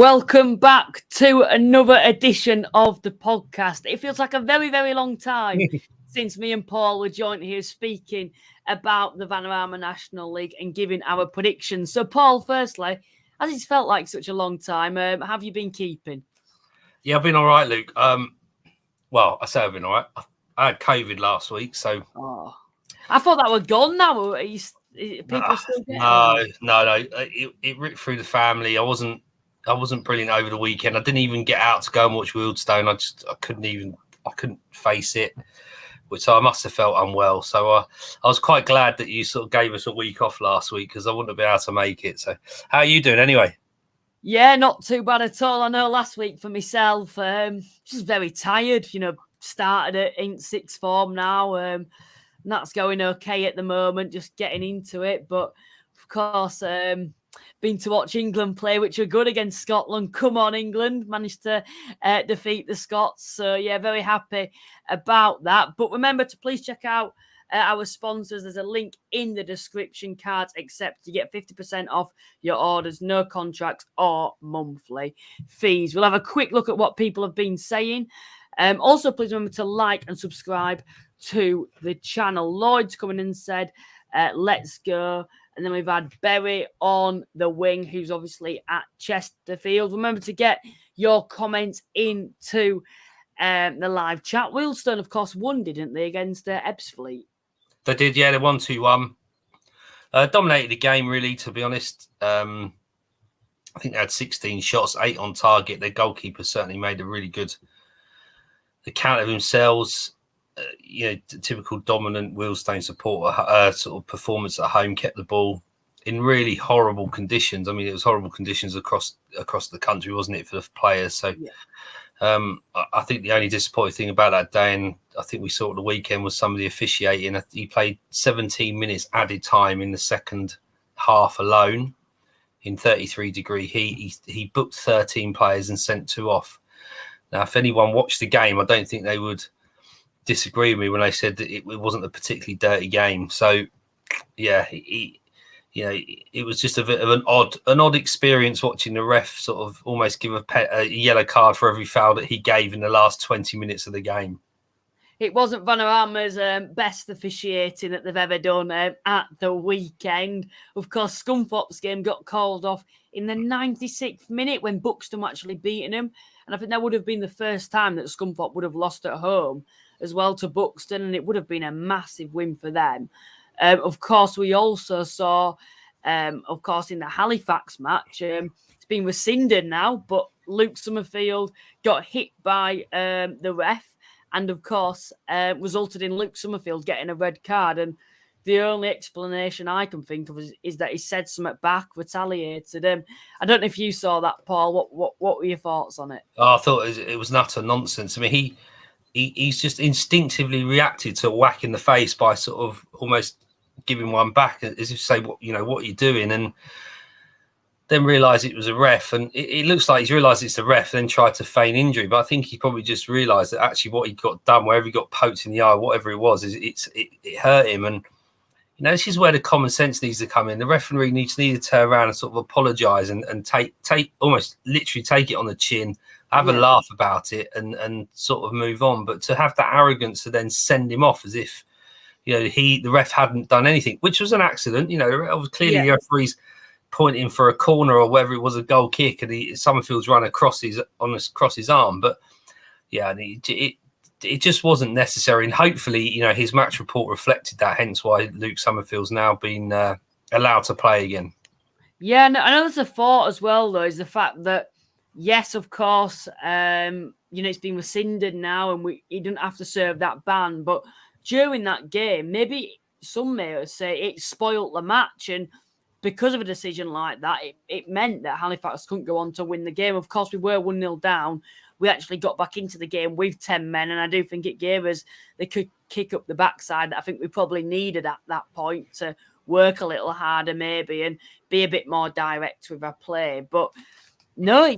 Welcome back to another edition of the podcast. It feels like a very, very long time since me and Paul were joined here speaking about the Vanarama National League and giving our predictions. So, Paul, firstly, as it's felt like such a long time, have you been keeping? Yeah, I've been all right, Luke. Well, I say I've been all right. I had COVID last week, so... Oh, I thought that were gone now. Are people still getting No. It ripped through the family. I wasn't brilliant over the weekend. I didn't even get out to go and watch Wealdstone. I couldn't face it, which I must have felt unwell. So I was quite glad that you sort of gave us a week off last week because I wouldn't have been able to make it. So how are you doing anyway? Yeah, not too bad at all. I know last week for myself, just very tired. Started in sixth form now. And that's going okay at the moment, just getting into it. But of course, been to watch England play, which were good against Scotland. Come on, England. Managed to defeat the Scots. So, yeah, very happy about that. But remember to please check out our sponsors. There's a link in the description. Cards accept. You get 50% off your orders, no contracts or monthly fees. We'll have a quick look at what people have been saying. Also, please remember to like and subscribe to the channel. Lloyd's coming in and said, let's go. And then we've had Berry on the wing, who's obviously at Chesterfield. Remember to get your comments into the live chat. Wealdstone, of course, won, didn't they, against Ebbsfleet? They did, yeah. They won 2-1. Dominated the game, really, to be honest. I think they had 16 shots, 8 on target. Their goalkeeper certainly made a really good account of themselves. Typical dominant Wealdstone supporter sort of performance at home, kept the ball in really horrible conditions. I mean, it was horrible conditions across the country, wasn't it, for the players? So yeah. I think the only disappointing thing about that day, and I think we saw at the weekend, was some of the officiating. He played 17 minutes added time in the second half alone in 33-degree heat. He booked 13 players and sent 2 off. Now, if anyone watched the game, I don't think they would disagree with me when they said that it wasn't a particularly dirty game. So, yeah, it was just a bit of an odd experience watching the ref sort of almost give a yellow card for every foul that he gave in the last 20 minutes of the game. It wasn't Vanarama's best officiating that they've ever done at the weekend. Of course, Scunthorpe's game got called off in the 96th minute when Buxton were actually beating him. And I think that would have been the first time that Scunthorpe would have lost at home as well to Buxton, and it would have been a massive win for them. Of course, we also saw, of course, in the Halifax match, it's been rescinded now, but Luke Summerfield got hit by the ref, and of course, resulted in Luke Summerfield getting a red card. And the only explanation I can think of is that he said something back, retaliated. I don't know if you saw that, Paul. What were your thoughts on it? Oh, I thought it was utter nonsense. I mean, he's just instinctively reacted to a whack in the face by sort of almost giving one back, as if to say, what are you doing? And then realised it was a ref, and it looks like he's realised it's a ref, then tried to feign injury. But I think he probably just realised that actually what he got done, wherever he got poked in the eye, whatever it was, it hurt him. And this is where the common sense needs to come in. The referee needs to turn around and sort of apologise and take almost literally take it on the chin, have a laugh about it, and sort of move on. But to have that arrogance to then send him off as if the ref hadn't done anything, which was an accident. Clearly the referee's pointing for a corner or whether it was a goal kick, and Summerfield's run across his arm. But yeah, it just wasn't necessary. And hopefully, his match report reflected that. Hence why Luke Summerfield's now been allowed to play again. Yeah, and I know there's a thought as well, though, is the fact that, yes, of course, it's been rescinded now and he didn't have to serve that ban. But during that game, maybe some may say it spoilt the match. And because of a decision like that, it meant that Halifax couldn't go on to win the game. Of course, we were 1-0 down. We actually got back into the game with 10 men. And I do think it gave us the kick up the backside that I think we probably needed at that point to work a little harder maybe and be a bit more direct with our play. But no,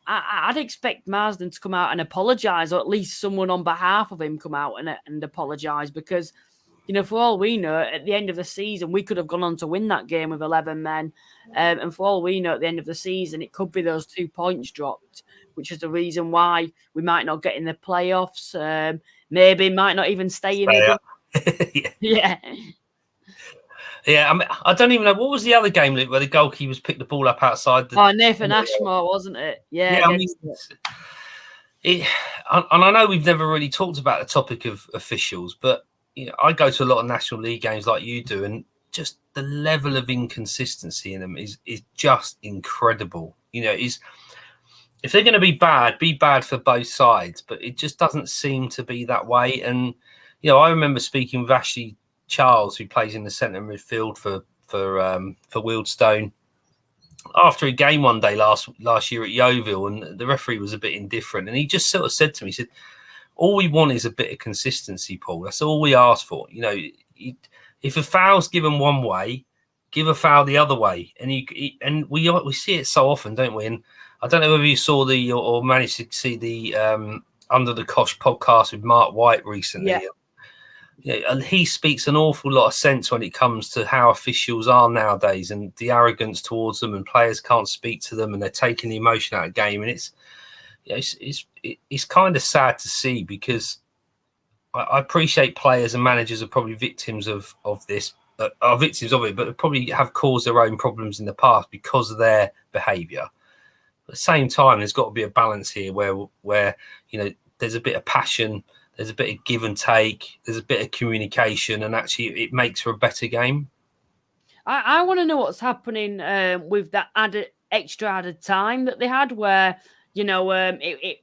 I'd expect Marsden to come out and apologise, or at least someone on behalf of him come out and apologise, because for all we know, at the end of the season, we could have gone on to win that game with 11 men. And for all we know, at the end of the season, it could be those 2 points dropped, which is the reason why we might not get in the playoffs. Maybe might not even stay in the... Yeah. Yeah, I mean, I don't even know. What was the other game, Luke, where the goalkeepers picked the ball up outside? Nathan Ashmore, wasn't it? Yeah, I mean, and I know we've never really talked about the topic of officials, but I go to a lot of National League games like you do, and just the level of inconsistency in them is just incredible. If they're going to be bad for both sides, but it just doesn't seem to be that way. And I remember speaking with Ashley Charles, who plays in the centre midfield for Wealdstone, after a game one day last year at Yeovil, and the referee was a bit indifferent, and he just sort of said to me, he said, all we want is a bit of consistency, Paul. That's all we ask for. If a foul's given one way, give a foul the other way. And we see it so often, don't we? And I don't know whether you saw or managed to see the Under the Kosh podcast with Mark White recently. And he speaks an awful lot of sense when it comes to how officials are nowadays and the arrogance towards them, and players can't speak to them and they're taking the emotion out of the game. And it's kind of sad to see, because I appreciate players and managers are probably victims of this, are victims of it, but probably have caused their own problems in the past because of their behaviour. At the same time, there's got to be a balance here where there's a bit of passion, there's a bit of give and take, there's a bit of communication, and actually it makes for a better game. I want to know what's happening with that extra added time that they had, where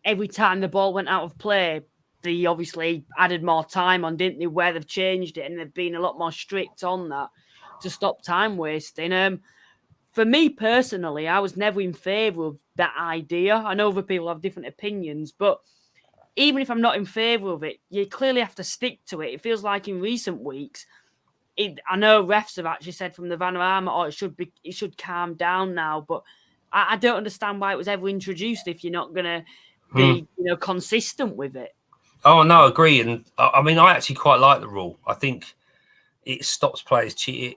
every time the ball went out of play, they obviously added more time on, didn't they? Where they've changed it, and they've been a lot more strict on that to stop time wasting. For me personally, I was never in favour of that idea. I know other people have different opinions, but even if I'm not in favour of it, you clearly have to stick to it. It feels like in recent weeks, I know refs have actually said from the Vanarama, it should calm down now, but I don't understand why it was ever introduced if you're not going to be consistent with it. Oh, no, I agree. And I mean, I actually quite like the rule. I think it stops players cheating.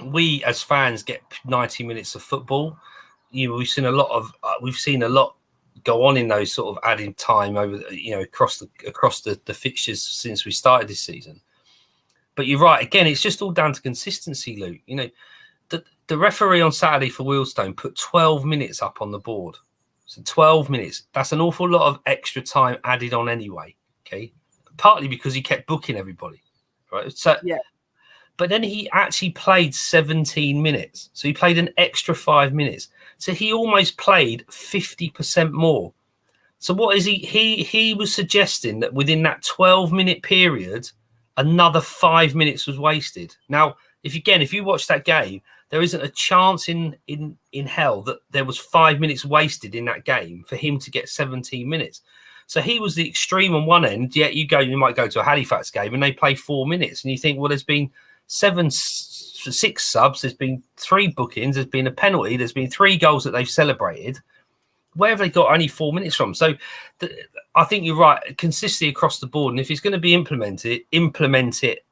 We as fans get 90 minutes of football. We've seen a lot go on in those sort of adding time over, across the fixtures since we started this season. But you're right. Again, it's just all down to consistency, Luke. The referee on Saturday for Wealdstone put 12 minutes up on the board. So 12 minutes. That's an awful lot of extra time added on anyway. Okay, partly because he kept booking everybody, right? So yeah. But then he actually played 17 minutes. So he played an extra 5 minutes. So he almost played 50% more. So what is he was suggesting that within that 12-minute period, another 5 minutes was wasted. Now, if you watch that game, there isn't a chance in hell that there was 5 minutes wasted in that game for him to get 17 minutes. So he was the extreme on one end. Yet you might go to a Halifax game and they play 4 minutes, and you think, well, there's been 6 subs, there's been 3 bookings, there's been a penalty, there's been 3 goals that they've celebrated. Where have they got only 4 minutes from? So I think you're right, consistency across the board. And if it's going to be implemented, implement it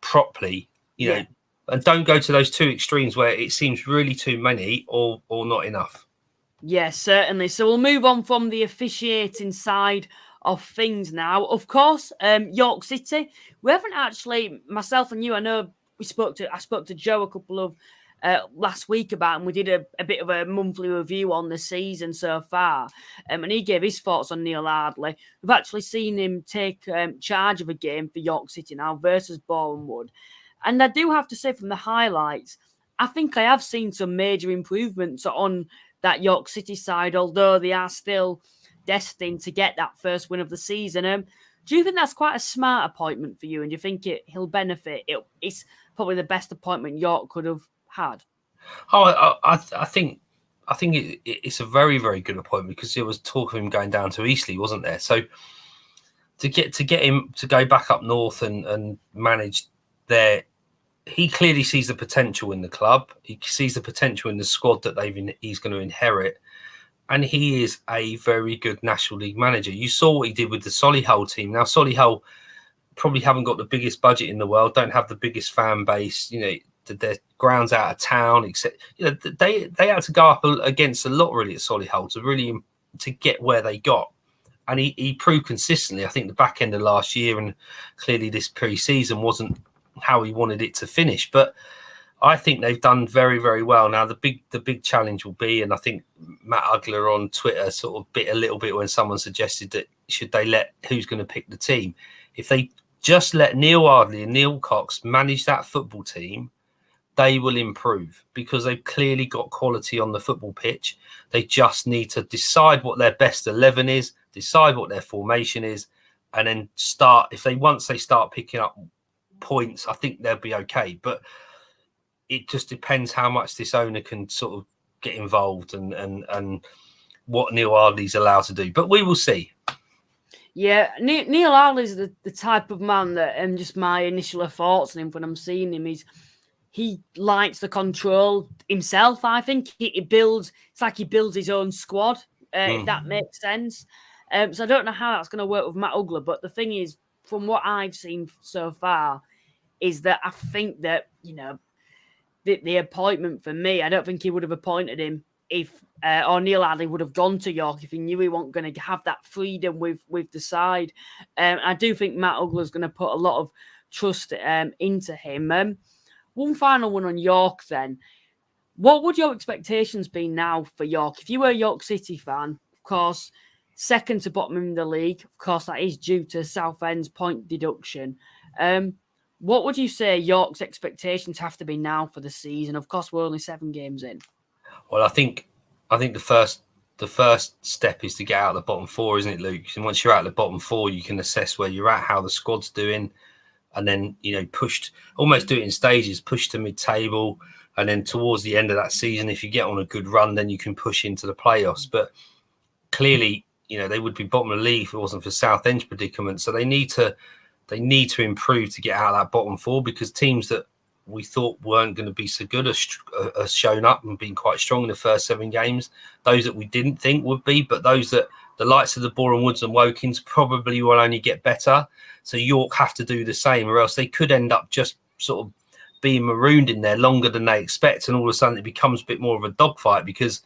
properly, and don't go to those 2 extremes where it seems really too many or not enough. Yes, certainly. So we'll move on from the officiating side of things now. Of course, York City. We haven't actually, myself and you, I know I spoke to Joe a couple of last week about, and we did a bit of a monthly review on the season so far. And he gave his thoughts on Neil Ardley. We've actually seen him take charge of a game for York City now versus Boreham Wood. And I do have to say, from the highlights, I think I have seen some major improvements on that York City side, although they are still destined to get that first win of the season. Do you think that's quite a smart appointment for you? And do you think he'll benefit? It's probably the best appointment York could have had. Oh, I think it's a very, very good appointment, because there was talk of him going down to Eastleigh, wasn't there? So to get him to go back up north and manage there, he clearly sees the potential in the club. He sees the potential in the squad that he's going to inherit. And he is a very good National League manager. You saw what he did with the Solihull team. Now, Solihull probably haven't got the biggest budget in the world, don't have the biggest fan base, their grounds out of town, except they had to go up against a lot really at Solihull to get where they got. And he proved consistently, I think, the back end of last year, and clearly this pre-season wasn't how he wanted it to finish. But I think they've done very, very well. Now, the big challenge will be, and I think Matt Ugler on Twitter sort of bit a little bit when someone suggested that should they let who's going to pick the team. If they just let Neil Ardley and Neil Cox manage that football team, they will improve because they've clearly got quality on the football pitch. They just need to decide what their best 11 is, decide what their formation is, and then once they start picking up points, I think they'll be okay. But it just depends how much this owner can sort of get involved and what Neil Ardley's allowed to do. But we will see. Yeah, Neil Ardley's the type of man that, and just my initial thoughts on him when I'm seeing him is he likes the control himself. I think it's like he builds his own squad, if that makes sense. So I don't know how that's going to work with Matt Ugler, but the thing is, from what I've seen so far, is that I think that, the appointment for me, I don't think he would have appointed him if or Neil Ardley would have gone to York if he knew he wasn't going to have that freedom with the side. I do think Matt Ugler's going to put a lot of trust into him. One final one on York then. What would your expectations be now for York? If you were a York City fan, of course, second to bottom in the league, of course, that is due to Southend's point deduction. What would you say York's expectations have to be now for the season? Of course, we're only 7 games in. Well, I think the first step is to get out of the bottom 4, isn't it, Luke? And once you're out of the bottom 4, you can assess where you're at, how the squad's doing, and then almost do it in stages, push to mid-table, and then towards the end of that season, if you get on a good run, then you can push into the playoffs. But clearly, they would be bottom of the league if it wasn't for Southend's predicament. So they need to improve to get out of that bottom 4, because teams that we thought weren't going to be so good are shown up and been quite strong in the first 7 games. Those that we didn't think would be, but those that the likes of the Boreham Woods and Wokings probably will only get better. So York have to do the same, or else they could end up just sort of being marooned in there longer than they expect, and all of a sudden it becomes a bit more of a dogfight because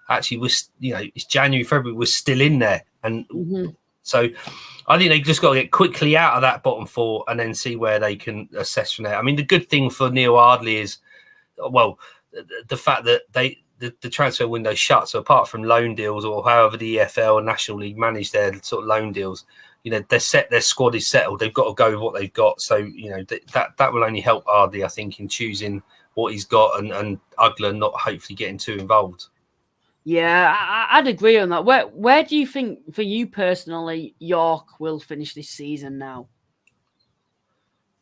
actually it's January, February, we're still in there, and so I think they just got to get quickly out of that bottom 4 and then see where they can assess from there. I mean, the good thing for Neil Ardley is, well, the fact that the transfer window shut. So apart from loan deals or however the EFL and National League manage their sort of loan deals, their squad is settled. They've got to go with what they've got. So, that will only help Ardley, I think, in choosing what he's got and Ugler not hopefully getting too involved. Yeah, I'd agree on that. Where do you think, for you personally, York will finish this season now?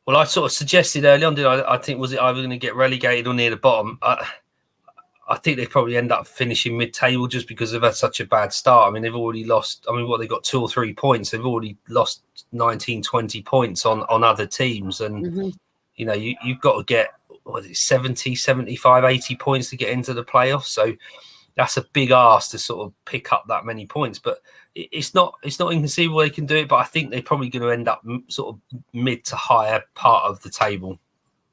Well, I sort of suggested early on, I think, was it either going to get relegated or near the bottom? I think they probably end up finishing mid-table just because they've had such a bad start. I mean, they've already lost, they got 2 or 3 points. They've already lost 19, 20 points on other teams. And, you've got to get, 70, 75, 80 points to get into the playoffs. So that's a big ask to sort of pick up that many points. But it's not inconceivable they can do it. But I think they're probably going to end up sort of mid to higher part of the table.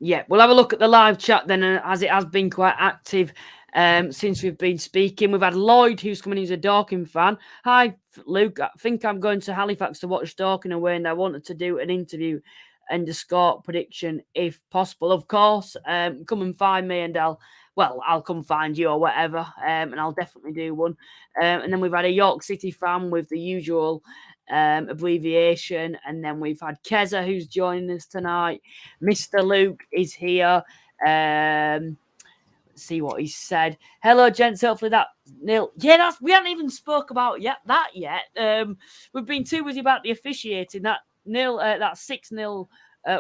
Yeah, we'll have a look at the live chat then, as it has been quite active since we've been speaking. We've had Lloyd, who's coming in as a Dorking fan. Hi, Luke. I think I'm going to Halifax to watch Dorking away, and I wanted to do an interview and a score prediction if possible. Of course, come and find me, and I'll come find you or whatever, and I'll definitely do one. And then we've had a York City fan with the usual abbreviation, and then we've had Keza, who's joining us tonight. Mr. Luke is here. Let's see what he said. Hello, gents. Hopefully that nil. Yeah, we haven't even spoke about that yet. We've been too busy about the officiating. That 6-0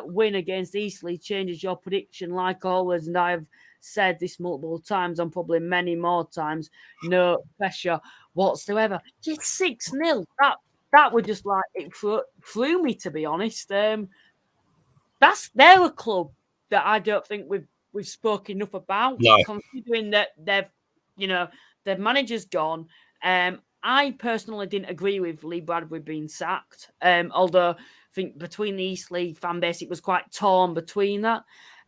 win against Eastleigh changes your prediction, like always, and I've said this multiple times and probably many more times. No pressure whatsoever. Just 6-0. That would just like it threw me, to be honest. They're a club that I don't think we've spoken enough about. No. Considering that their manager's gone. I personally didn't agree with Lee Bradbury being sacked. Although I think between the Eastleigh fan base, it was quite torn between that.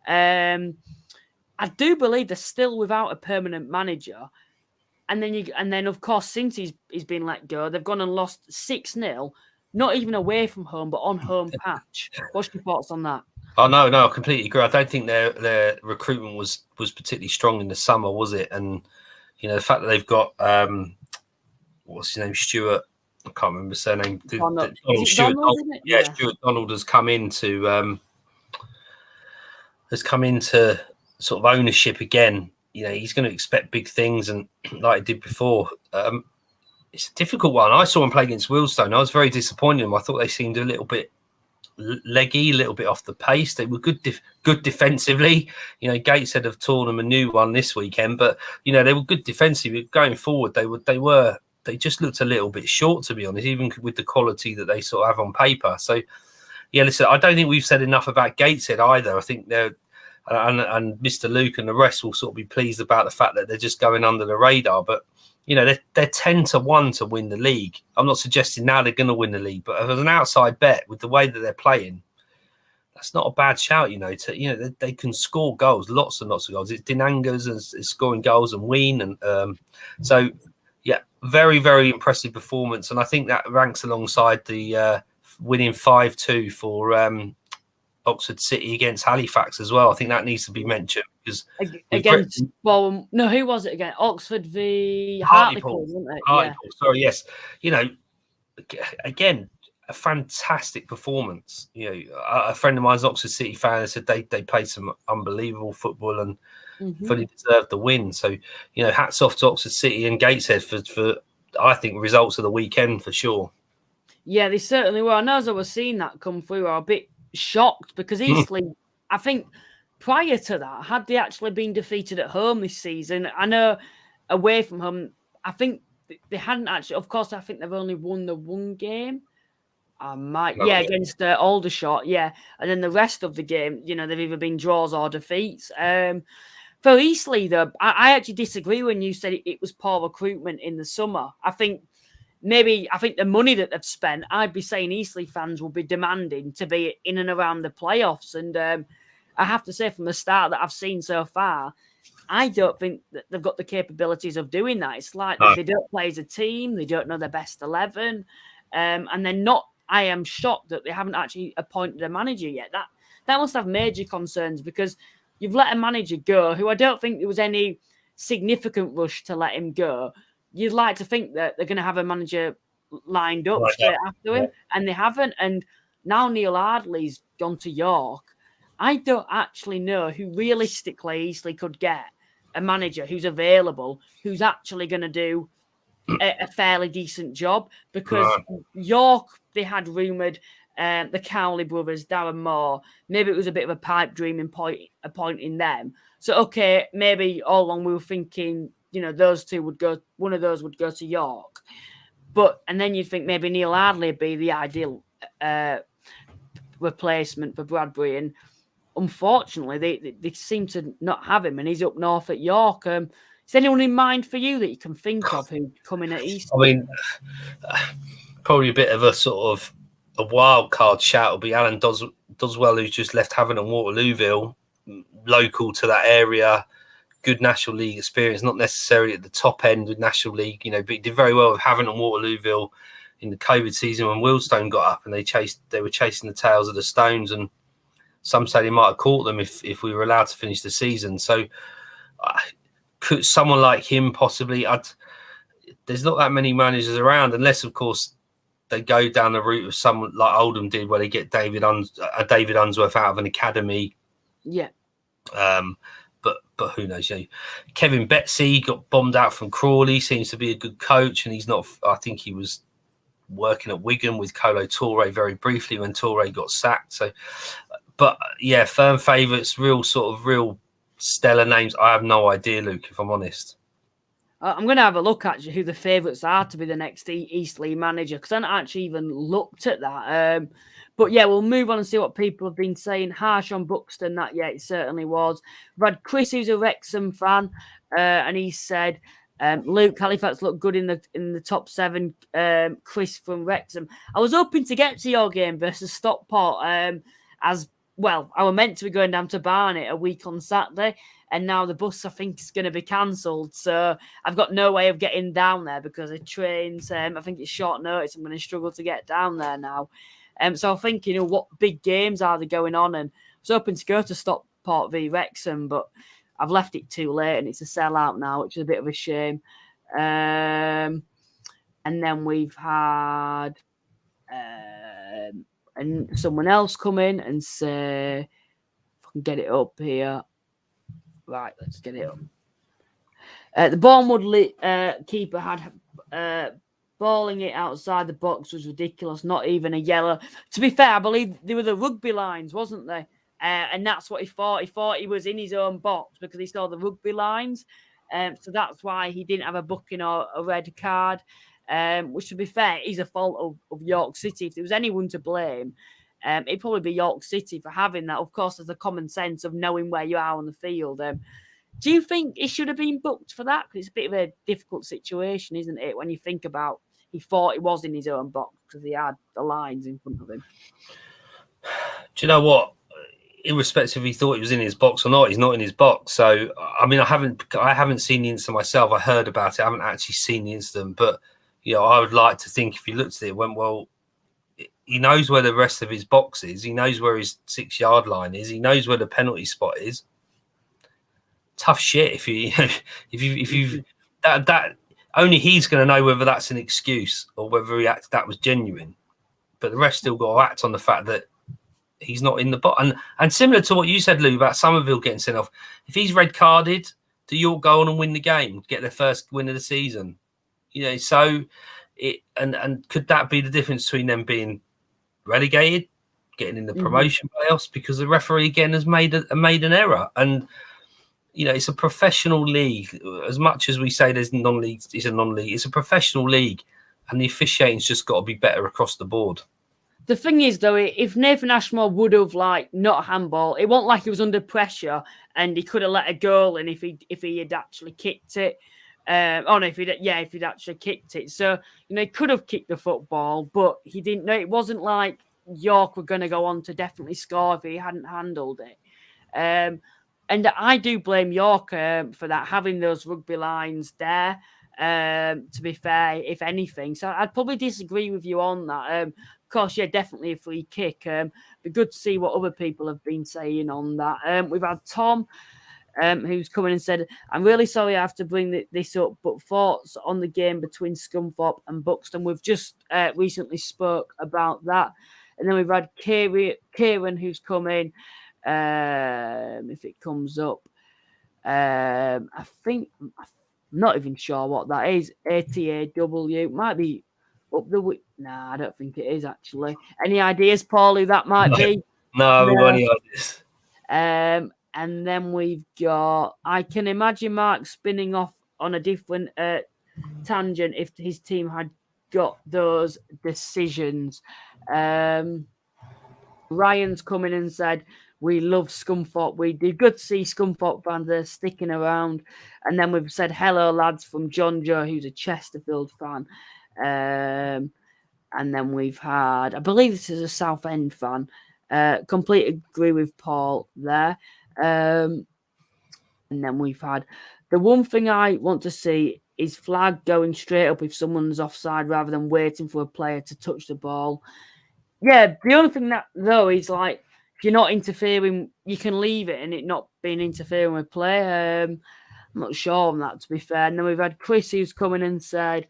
I do believe they're still without a permanent manager. And then of course, since he's been let go, they've gone and lost 6-0, not even away from home, but on home patch. What's your thoughts on that? Oh no, I completely agree. I don't think their recruitment was particularly strong in the summer, was it? And the fact that they've got what's his name, Stuart. I can't remember his surname. Donald, Stuart Donald, Donald, yeah, Stuart Donald has come into sort of ownership again. He's going to expect big things, and like he did before, it's a difficult one. I saw him play against Wealdstone. I was very disappointed in them. I thought they seemed a little bit leggy, a little bit off the pace. They were good defensively. Gateshead have torn them a new one this weekend, but they were good defensively. Going forward, they just looked a little bit short, to be honest, even with the quality that they sort of have on paper. So, yeah, listen, I don't think we've said enough about Gateshead either. I think they're and Mr. Luke and the rest will sort of be pleased about the fact that they're just going under the radar. But they're 10-1 to win the league. I'm not suggesting now they're going to win the league, but as an outside bet with the way that they're playing, that's not a bad shout. They can score goals, lots and lots of goals. It's Dinangas is scoring goals and Ween, and so yeah, very very impressive performance, and I think that ranks alongside the winning 5-2 for Oxford City against Halifax as well. I think that needs to be mentioned because against who was it again? Oxford v Hartlepool, wasn't it? Hartlepool, yeah. Sorry, yes. Again, a fantastic performance. A friend of mine's an Oxford City fan, said they played some unbelievable football and fully deserved the win. So hats off to Oxford City and Gateshead for I think results of the weekend for sure. Yeah, they certainly were. I know as I was seeing that come through, I was a bit shocked because Eastleigh, I think prior to that, had they actually been defeated at home this season? I know away from home, I think they hadn't actually. Of course, I think they've only won the one game. Against Aldershot, yeah, and then the rest of the game, they've either been draws or defeats. For Eastleigh, though, I actually disagree when you said it was poor recruitment in the summer. I think the money that they've spent, I'd be saying Eastleigh fans will be demanding to be in and around the playoffs. And I have to say, from the start that I've seen so far, I don't think that they've got the capabilities of doing that. It's like they don't play as a team. They don't know their best 11. And they're not, I am shocked that they haven't actually appointed a manager yet. That must have major concerns because you've let a manager go who I don't think there was any significant rush to let him go. You'd like to think that they're going to have a manager lined up straight after him, and they haven't. And now Neil Ardley's gone to York. I don't actually know who realistically Eastleigh could get a manager who's available, who's actually going to do a fairly decent job. Because York, they had rumoured the Cowley brothers, Darren Moore. Maybe it was a bit of a pipe dream appointing them. So, okay, maybe all along we were thinking, those two would go, one of those would go to York. And then you'd think maybe Neil Ardley would be the ideal replacement for Bradbury. And unfortunately, they seem to not have him, and he's up north at York. Is anyone in mind for you that you can think of who come in at East? I mean, probably a bit of a sort of a wild card shout will be Alan Doswell, who's just left Havant and Waterlooville, local to that area. Good National League experience, not necessarily at the top end with National League, but he did very well with Havant and Waterlooville in the COVID season when Wealdstone got up and they were chasing the tails of the Stones, and some say they might have caught them if we were allowed to finish the season. So could someone like him possibly? There's not that many managers around, unless of course they go down the route of someone like Oldham did, where they get David Unsworth out of an academy. Yeah. But who knows? Kevin Betsy got bombed out from Crawley. Seems to be a good coach, and he's not. I think he was working at Wigan with Colo Touré very briefly when Touré got sacked. So, but yeah, firm favourites, real stellar names. I have no idea, Luke, if I'm honest. I'm going to have a look at who the favourites are to be the next Eastleigh manager, because I haven't actually even looked at that. But yeah, we'll move on and see what people have been saying. Harsh on Buxton, that, yeah, it certainly was. We've had Chris, who's a Wrexham fan, and he said, Luke Halifax looked good in the top 7. Chris from Wrexham. I was hoping to get to your game versus Stockport. As well, I were meant to be going down to Barnet a week on Saturday, and now the bus I think is going to be cancelled. So I've got no way of getting down there because the trains. I think it's short notice. I'm going to struggle to get down there now. So I'm thinking, what big games are they going on? And I was hoping to go to Stockport v Wrexham, but I've left it too late and it's a sellout now, which is a bit of a shame. And then we've had and someone else come in and say, if I can get it up here. Right, let's get it up. The Bournemouth keeper had balling it outside the box was ridiculous, not even a yellow. To be fair, I believe they were the rugby lines, wasn't they? And that's what he thought. He thought he was in his own box because he saw the rugby lines. So that's why he didn't have a booking or a red card, which, to be fair, is a fault of York City. If there was anyone to blame, it'd probably be York City for having that. Of course, there's a common sense of knowing where you are on the field. Do you think he should have been booked for that? Because it's a bit of a difficult situation, isn't it, when you think about he thought he was in his own box because he had the lines in front of him. Do you know what? Irrespective if he thought he was in his box or not, he's not in his box. So, I mean, I haven't seen the incident myself. I heard about it. I haven't actually seen the incident. But, I would like to think if you looked at it, went, well, he knows where the rest of his box is. He knows where his 6-yard line is. He knows where the penalty spot is. Tough shit if you that only he's going to know whether that's an excuse or whether that was genuine. But the rest still got to act on the fact that he's not in the box. And similar to what you said, Lou, about Somerville getting sent off, if he's red carded, do York go on and win the game, get their first win of the season? So it and could that be the difference between them being relegated, getting in the promotion playoffs, because the referee again has made an error? And it's a professional league. As much as we say there's non-league, it's a non-league. It's a professional league, and the officiating's just got to be better across the board. The thing is, though, if Nathan Ashmore would have not handball, it wasn't like he was under pressure and he could have let a goal in if he had actually kicked it. If he'd actually kicked it. So he could have kicked the football, but he didn't know. It wasn't like York were going to go on to definitely score if he hadn't handled it. And I do blame York for that, having those rugby lines there, to be fair, if anything. So I'd probably disagree with you on that. Of course, yeah, definitely a free kick. Be good to see what other people have been saying on that. We've had Tom, who's come in and said, I'm really sorry I have to bring this up, but thoughts on the game between Scunthorpe and Buxton? We've just recently spoke about that. And then we've had Kieran, who's come in. If it comes up, I think I'm not even sure what that is. ATAW might be up the. Nah, I don't think it is actually. Any ideas, Paul? Who that might be? No, we've got any ideas. And then we've got. I can imagine Mark spinning off on a different tangent if his team had got those decisions. Ryan's come in and said, we love Scunthorpe. We did good to see Scunthorpe fans there sticking around. And then we've said hello, lads, from John Joe, who's a Chesterfield fan. And then we've had, I believe this is a Southend fan. Completely agree with Paul there. And then we've had, the one thing I want to see is flag going straight up if someone's offside rather than waiting for a player to touch the ball. Yeah, the only thing that, though, is if you're not interfering, you can leave it and it not being interfering with play. I'm not sure on that, to be fair. And then we've had Chris, who's come in and said,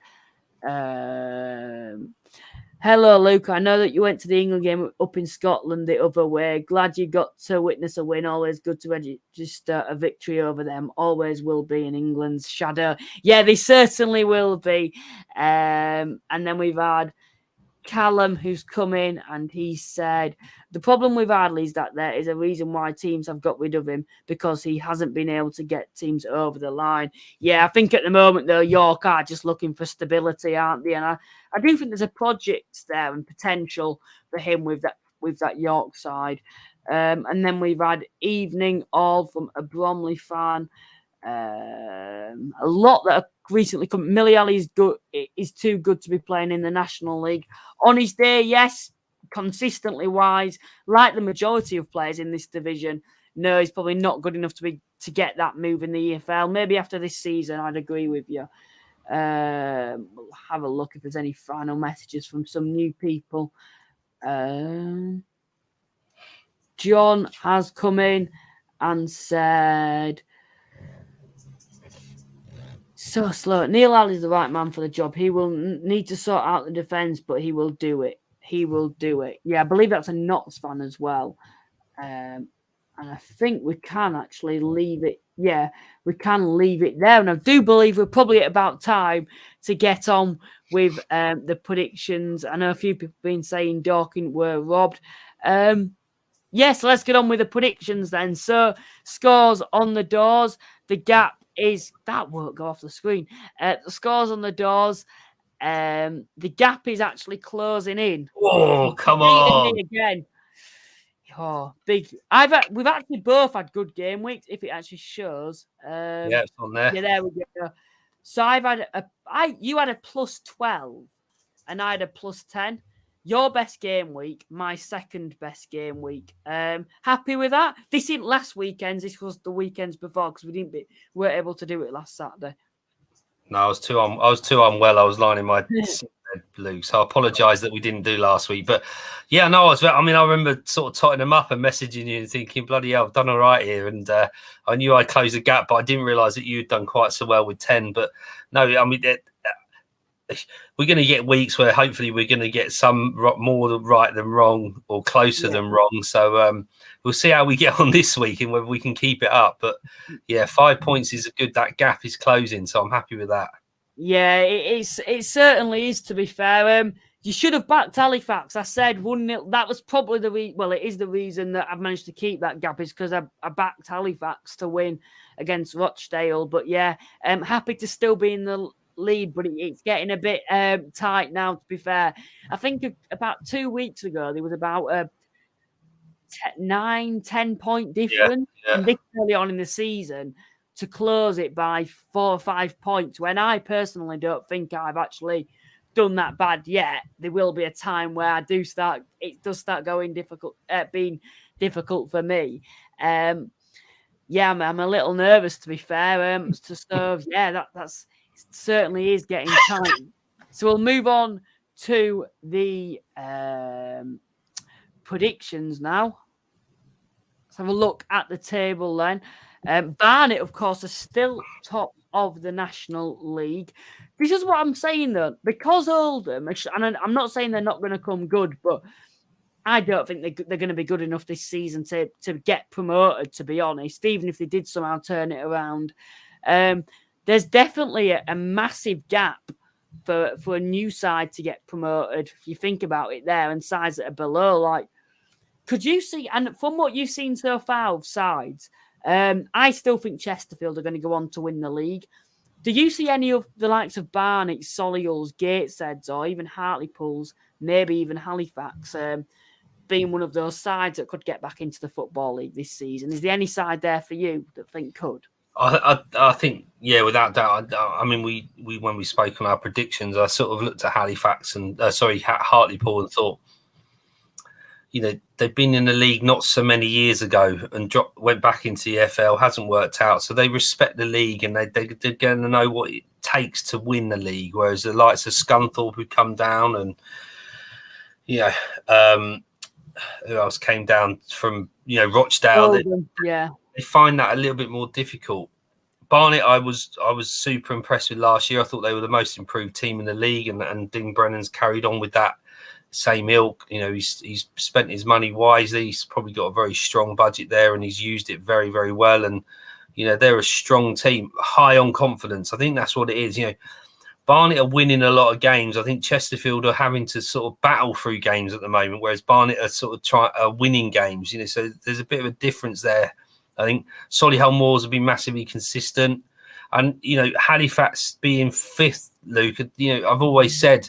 hello, Luke. I know that you went to the England game up in Scotland the other way. Glad you got to witness a win. Always good to register a victory over them. Always will be in England's shadow. Yeah, they certainly will be. And then we've had Callum, who's come in, and he said the problem with Ardley is that there is a reason why teams have got rid of him, because he hasn't been able to get teams over the line. Yeah, I think at the moment, though, York are just looking for stability, aren't they? And I do think there's a project there and potential for him with that York side. And then we've had Evening All from a Bromley fan. A lot that recently come. Miliali is good. Is too good to be playing in the National League. On his day, yes, consistently wise, like the majority of players in this division. No, he's probably not good enough to get that move in the EFL. Maybe after this season, I'd agree with you. We'll have a look if there's any final messages from some new people. John has come in and said, so slow. Neil Alley is the right man for the job. He will need to sort out the defence, but he will do it. He will do it. Yeah, I believe that's a Notts fan as well. And I think we can actually leave it. Yeah, we can leave it there. And I do believe we're probably at about time to get on with the predictions. I know a few people have been saying Dorking were robbed. Yes, let's get on with the predictions then. So, scores on the doors. The gap is... That won't go off the screen. The scores on the doors. The gap is actually closing in. Oh, come on. Again. Oh, big. We've actually both had good game weeks, if it actually shows. Yeah, it's on there. Yeah, there we go. So you had a +12 and I had a +10. Your best game week, my second best game week. Happy with that? This isn't last weekend's. This was the weekends before because weren't able to do it last Saturday. No, I was too unwell. I was lying in my sick bed, Luke. So I apologise that we didn't do last week. But yeah, no, I remember sort of totting them up and messaging you and thinking, bloody hell, I've done all right here. And I knew I'd closed the gap, but I didn't realise that you'd done quite so well with 10. But no, I mean, we're going to get weeks where hopefully we're going to get some more right than wrong or closer than wrong. So we'll see how we get on this week and whether we can keep it up. But yeah, 5 points is good. That gap is closing, so I'm happy with that. Yeah, it certainly is, to be fair. You should have backed Halifax. I said 1-0. That was probably it is the reason that I've managed to keep that gap, is because I backed Halifax to win against Rochdale. But yeah, I'm happy to still be in the lead, but it's getting a bit tight now, to be fair. I think about 2 weeks ago there was about a 9-10 point difference and this early on in the season to close it by 4 or 5 points, when I personally don't think I've actually done that bad yet. There will be a time where it does start going difficult, being difficult for me. I'm a little nervous, to be fair. That's certainly is getting tight. So we'll move on to the predictions now. Let's have a look at the table then. Barnet, of course, are still top of the National League. This is what I'm saying, though. Because Oldham, and I'm not saying they're not going to come good, but I don't think they're going to be good enough this season to get promoted, to be honest, even if they did somehow turn it around. There's definitely a massive gap for a new side to get promoted, if you think about it there, and sides that are below. Like, could you see, and from what you've seen so far of sides, I still think Chesterfield are going to go on to win the league. Do you see any of the likes of Barnet, Solihull's, Gatesheads, or even Hartlepool's, maybe even Halifax, being one of those sides that could get back into the Football League this season? Is there any side there for you that think could? I think, yeah, without doubt. I mean, we when we spoke on our predictions, I sort of looked at Halifax and Hartlepool and thought, they've been in the league not so many years ago and went back into the EFL, hasn't worked out. So they respect the league and they're going to know what it takes to win the league. Whereas the likes of Scunthorpe, who come down, and who else came down from Rochdale? They find that a little bit more difficult. Barnet, I was super impressed with last year. I thought they were the most improved team in the league, and Dean Brennan's carried on with that same ilk. He's spent his money wisely. He's probably got a very strong budget there, and he's used it very, very well. And they're a strong team, high on confidence. I think that's what it is. Barnet are winning a lot of games. I think Chesterfield are having to sort of battle through games at the moment, whereas Barnet are sort of winning games. So there's a bit of a difference there. I think Solihull Moors have been massively consistent, and Halifax being fifth, Luke. I've always said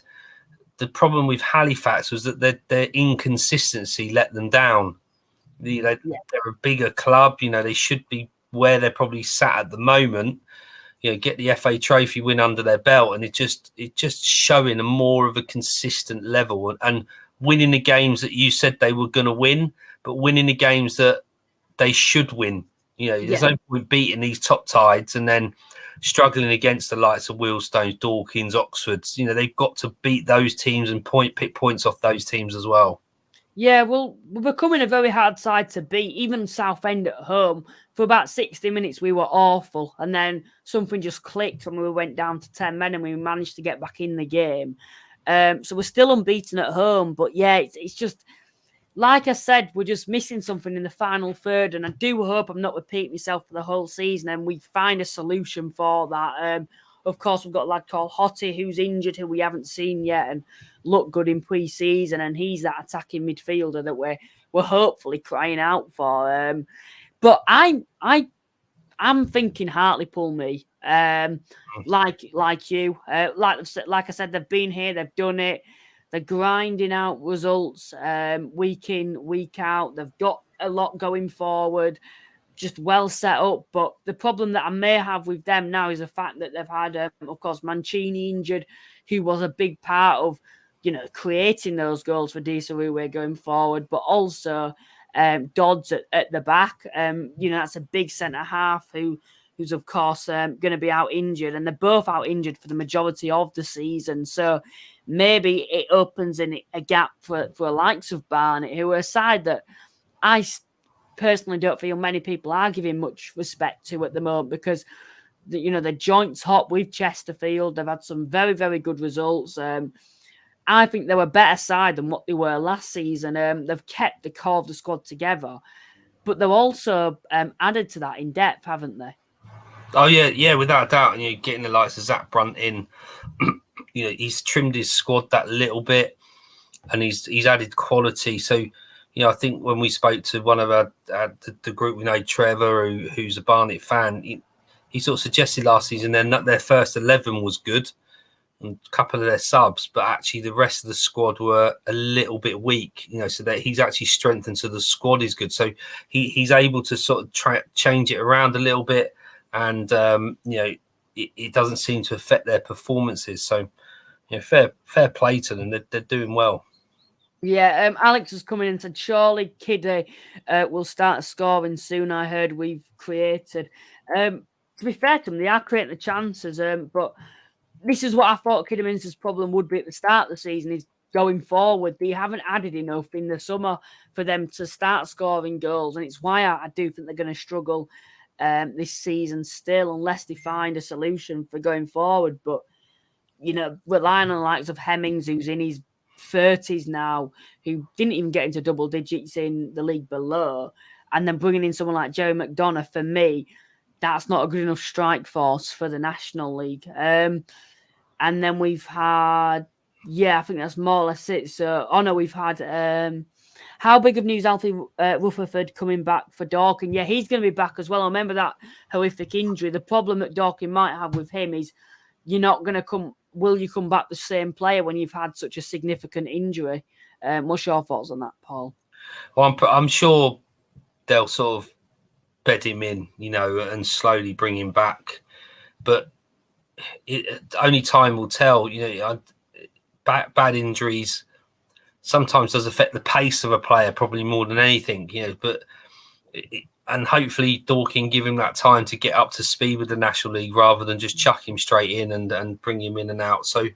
the problem with Halifax was that their inconsistency let them down. They're a bigger club. They should be where they're probably sat at the moment. get the FA Trophy win under their belt, and it just showing a more of a consistent level and winning the games that you said they were going to win, but winning the games that they should win. There's no point beating these top tides and then struggling against the likes of Wealdstones, Dawkins, Oxfords. They've got to beat those teams and pick points off those teams as well. Yeah, well, we're becoming a very hard side to beat. Even Southend at home, for about 60 minutes, we were awful. And then something just clicked and we went down to 10 men and we managed to get back in the game. So we're still unbeaten at home. But yeah, it's just, like I said, we're just missing something in the final third. And I do hope I'm not repeating myself for the whole season and we find a solution for that. Of course, we've got a lad called Hottie who's injured, who we haven't seen yet and looked good in pre-season, and he's that attacking midfielder that we're hopefully crying out for. But I'm thinking Hartlepool, me. Like you, like I said, they've been here, they've done it, they're grinding out results week in, week out. They've got a lot going forward. Just well set up, but the problem that I may have with them now is the fact that they've had, of course, Mancini injured, who was a big part of, creating those goals for Disarue going forward, but also Dodds at the back. That's a big centre half who's of course going to be out injured, and they're both out injured for the majority of the season. So maybe it opens a gap for the likes of Barnet, who are a side that I personally don't feel many people are giving much respect to at the moment, because the joint's hot with Chesterfield. They've had some very, very good results. I think they were a better side than what they were last season. They've kept the core of the squad together, but they've also added to that in depth, haven't they? Oh yeah, without a doubt. And getting the likes of Zach Brunt in, he's trimmed his squad that little bit, and he's added quality. So I think when we spoke to one of the group we know, Trevor, who's a Barnet fan, he sort of suggested last season their first 11 was good and a couple of their subs, but actually the rest of the squad were a little bit weak, so that he's actually strengthened, so the squad is good. So he's able to sort of change it around a little bit, and it doesn't seem to affect their performances. So fair play to them. They're doing well. Yeah, Alex is coming in and said, surely Kiddy will start scoring soon. I heard we've created. To be fair to them, they are creating the chances, but this is what I thought Kidderminster's problem would be at the start of the season, is going forward. They haven't added enough in the summer for them to start scoring goals, and it's why I do think they're going to struggle this season still, unless they find a solution for going forward. But, relying on the likes of Hemmings, who's in his 30s now, who didn't even get into double digits in the league below, and then bringing in someone like Jerry McDonough, for me, that's not a good enough strike force for the National League. And then we've had, I think that's more or less it. So, we've had, how big of news Alfie Rutherford coming back for Dorking? Yeah, he's going to be back as well. I remember that horrific injury. The problem that Dorking might have with him is you're not going to come. Will you come back the same player when you've had such a significant injury? What's your thoughts on that, Paul? Well, I'm sure they'll sort of bed him in, and slowly bring him back. But only time will tell. Bad injuries sometimes does affect the pace of a player, probably more than anything. But and hopefully Dorking give him that time to get up to speed with the National League, rather than just chuck him straight in and bring him in and out. So,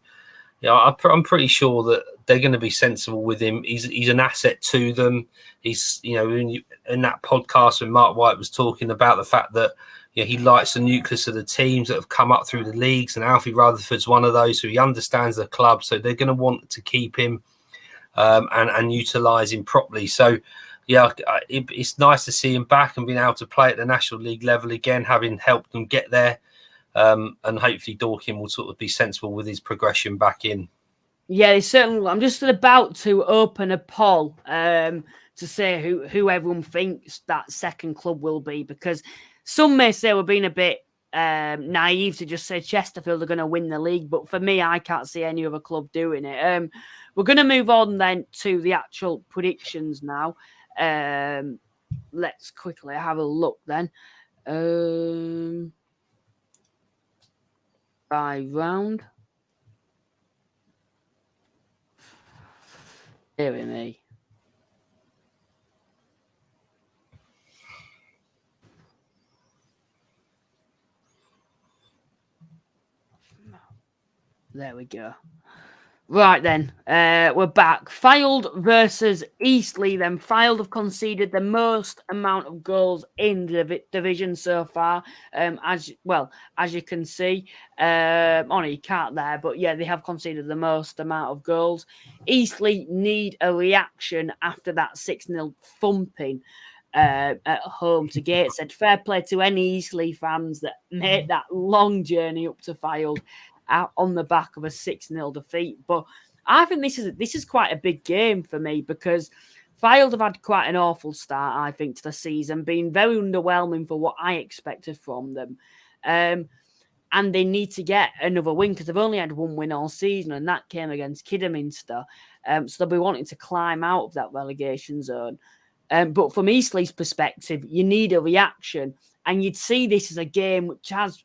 I'm pretty sure that they're going to be sensible with him. He's an asset to them. He's, in that podcast when Mark White was talking about the fact that he likes the nucleus of the teams that have come up through the leagues, and Alfie Rutherford's one of those, so he understands the club. So they're going to want to keep him and utilise him properly. So, it's nice to see him back and being able to play at the National League level again, having helped them get there. And hopefully Dorking will sort of be sensible with his progression back in. Yeah, certainly. I'm just about to open a poll to say who everyone thinks that second club will be, because some may say we're being a bit naive to just say Chesterfield are going to win the league, but for me, I can't see any other club doing it. We're going to move on then to the actual predictions now. Let's quickly have a look then. by round. Dear me. There we go. Right then, we're back. Fylde versus Eastleigh. Then Fylde have conceded the most amount of goals in the division so far. As you can see, you can't there, but yeah, they have conceded the most amount of goals. Eastleigh need a reaction after that 6-0 thumping at home to Gateshead. Fair play to any Eastleigh fans that made that long journey up to Fylde out on the back of a 6-0 defeat. But I think this is quite a big game for me because Fylde have had quite an awful start, I think, to the season, being very underwhelming for what I expected from them. And they need to get another win because they've only had one win all season, and that came against Kidderminster. So they'll be wanting to climb out of that relegation zone. But from Eastleigh's perspective, you need a reaction, and you'd see this as a game which has,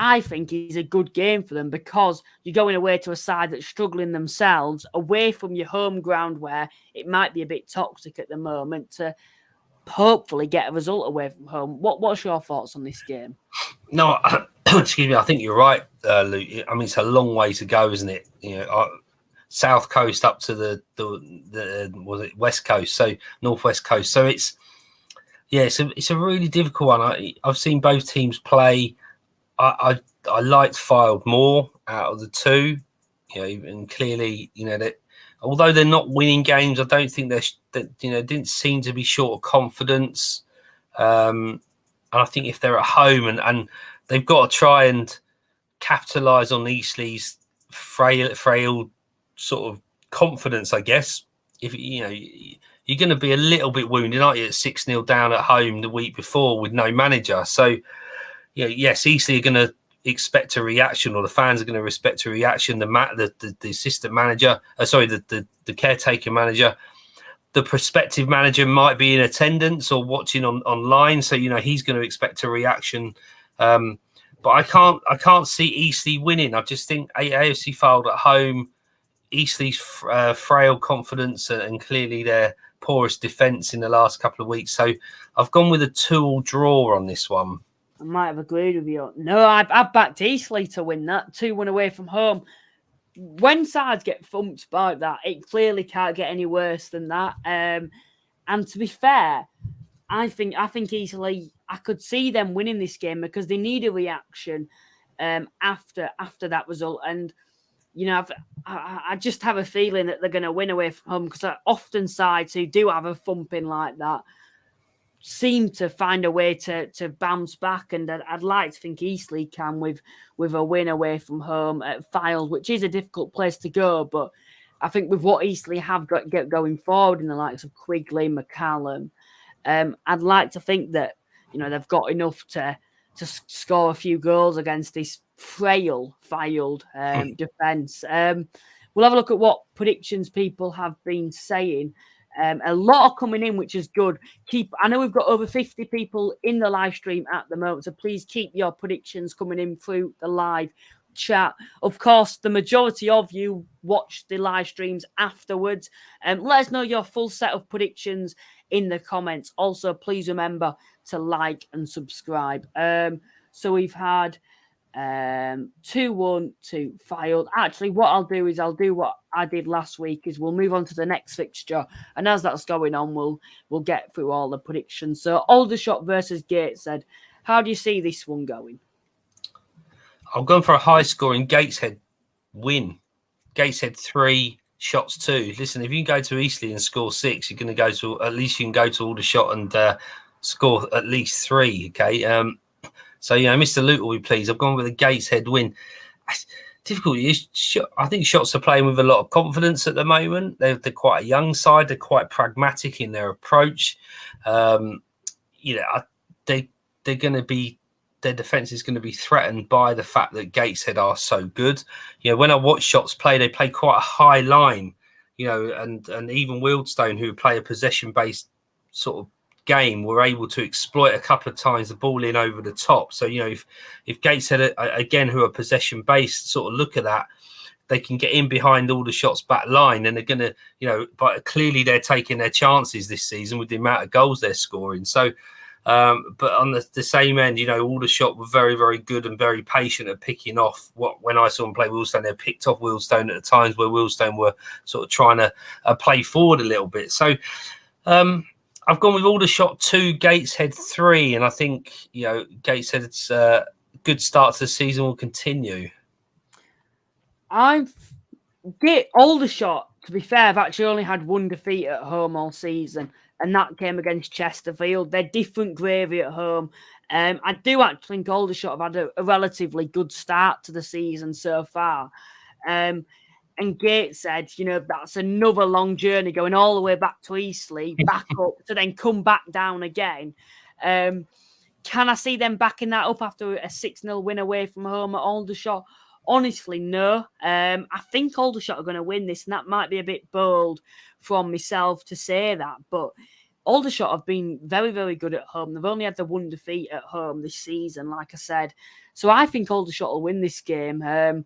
I think, is a good game for them because you're going away to a side that's struggling themselves, away from your home ground where it might be a bit toxic at the moment, to hopefully get a result away from home. What's your thoughts on this game? No, excuse me. I think you're right, Luke. I mean, it's a long way to go, isn't it? South Coast up to the was it West Coast, so Northwest Coast. So it's a really difficult one. I've seen both teams play. I liked Fylde more out of the two, and clearly, that although they're not winning games, I don't think didn't seem to be short of confidence. And I think if they're at home and they've got to try and capitalise on Eastleigh's frail sort of confidence, I guess. If you're going to be a little bit wounded, aren't you, at 6-0 down at home the week before with no manager, so. Yes, Eastleigh are going to expect a reaction, or the fans are going to expect a reaction. The assistant manager, the caretaker manager, the prospective manager might be in attendance or watching online, so he's going to expect a reaction. But I can't see Eastleigh winning. I just think AFC Fylde at home, Eastleigh's frail confidence and clearly their poorest defence in the last couple of weeks. So I've gone with a 2-2 draw on this one. I might have agreed with you. No, I've backed Eastleigh to win that. 2-1 away from home. When sides get thumped by that, it clearly can't get any worse than that. And to be fair, I think Eastleigh, I could see them winning this game because they need a reaction after that result. And I just have a feeling that they're going to win away from home because often sides who do have a thumping like that seem to find a way to bounce back, and I'd like to think Eastleigh can with a win away from home at Fylde, which is a difficult place to go, but I think with what Eastleigh have got going forward in the likes of Quigley, McCallum, I'd like to think that they've got enough to score a few goals against this frail Fylde defence. We'll have a look at what predictions people have been saying. A lot are coming in, which is good. I know we've got over 50 people in the live stream at the moment, so please keep your predictions coming in through the live chat. Of course, the majority of you watch the live streams afterwards. Let us know your full set of predictions in the comments. Also, please remember to like and subscribe. So we've had 2-1 to Fylde. Actually, what I'll do is I'll do what I did last week is we'll move on to the next fixture, and as that's going on, we'll get through all the predictions. So Aldershot versus Gateshead. How do you see this one going? I'm going for a high scoring Gateshead win. Gateshead 3, Shots 2. Listen, if you can go to Eastleigh and score 6, you're going to go to Aldershot and score at least 3. Okay. So, Mr. Luke will be pleased. I've gone with a Gateshead win. Difficult. I think Shots are playing with a lot of confidence at the moment. They're quite a young side. They're quite pragmatic in their approach. They're going to be, their defence is going to be threatened by the fact that Gateshead are so good. When I watch Shots play, they play quite a high line. And even Wealdstone, who play a possession-based sort of game were able to exploit a couple of times the ball in over the top. So, if Gateshead, again, who are possession-based, sort of look at that, they can get in behind all the shots back line, and they're going to, but clearly they're taking their chances this season with the amount of goals they're scoring. So, but on the same end, Aldershot were very, very good and very patient at picking off. When I saw them play Wealdstone, they picked off Wealdstone at the times where Wealdstone were sort of trying to play forward a little bit. So I've gone with Aldershot 2, Gateshead 3, and I think Gateshead's good start to the season will continue. Aldershot, to be fair, have actually only had one defeat at home all season, and that came against Chesterfield. They're different gravy at home. I do actually think Aldershot have had a relatively good start to the season so far. And Gateshead, that's another long journey going all the way back to Eastleigh, back up to then come back down again. Can I see them backing that up after a 6-0 win away from home at Aldershot? Honestly, no. I think Aldershot are going to win this, and that might be a bit bold from myself to say that, but Aldershot have been very, very good at home. They've only had the one defeat at home this season, like I said. So I think Aldershot will win this game, and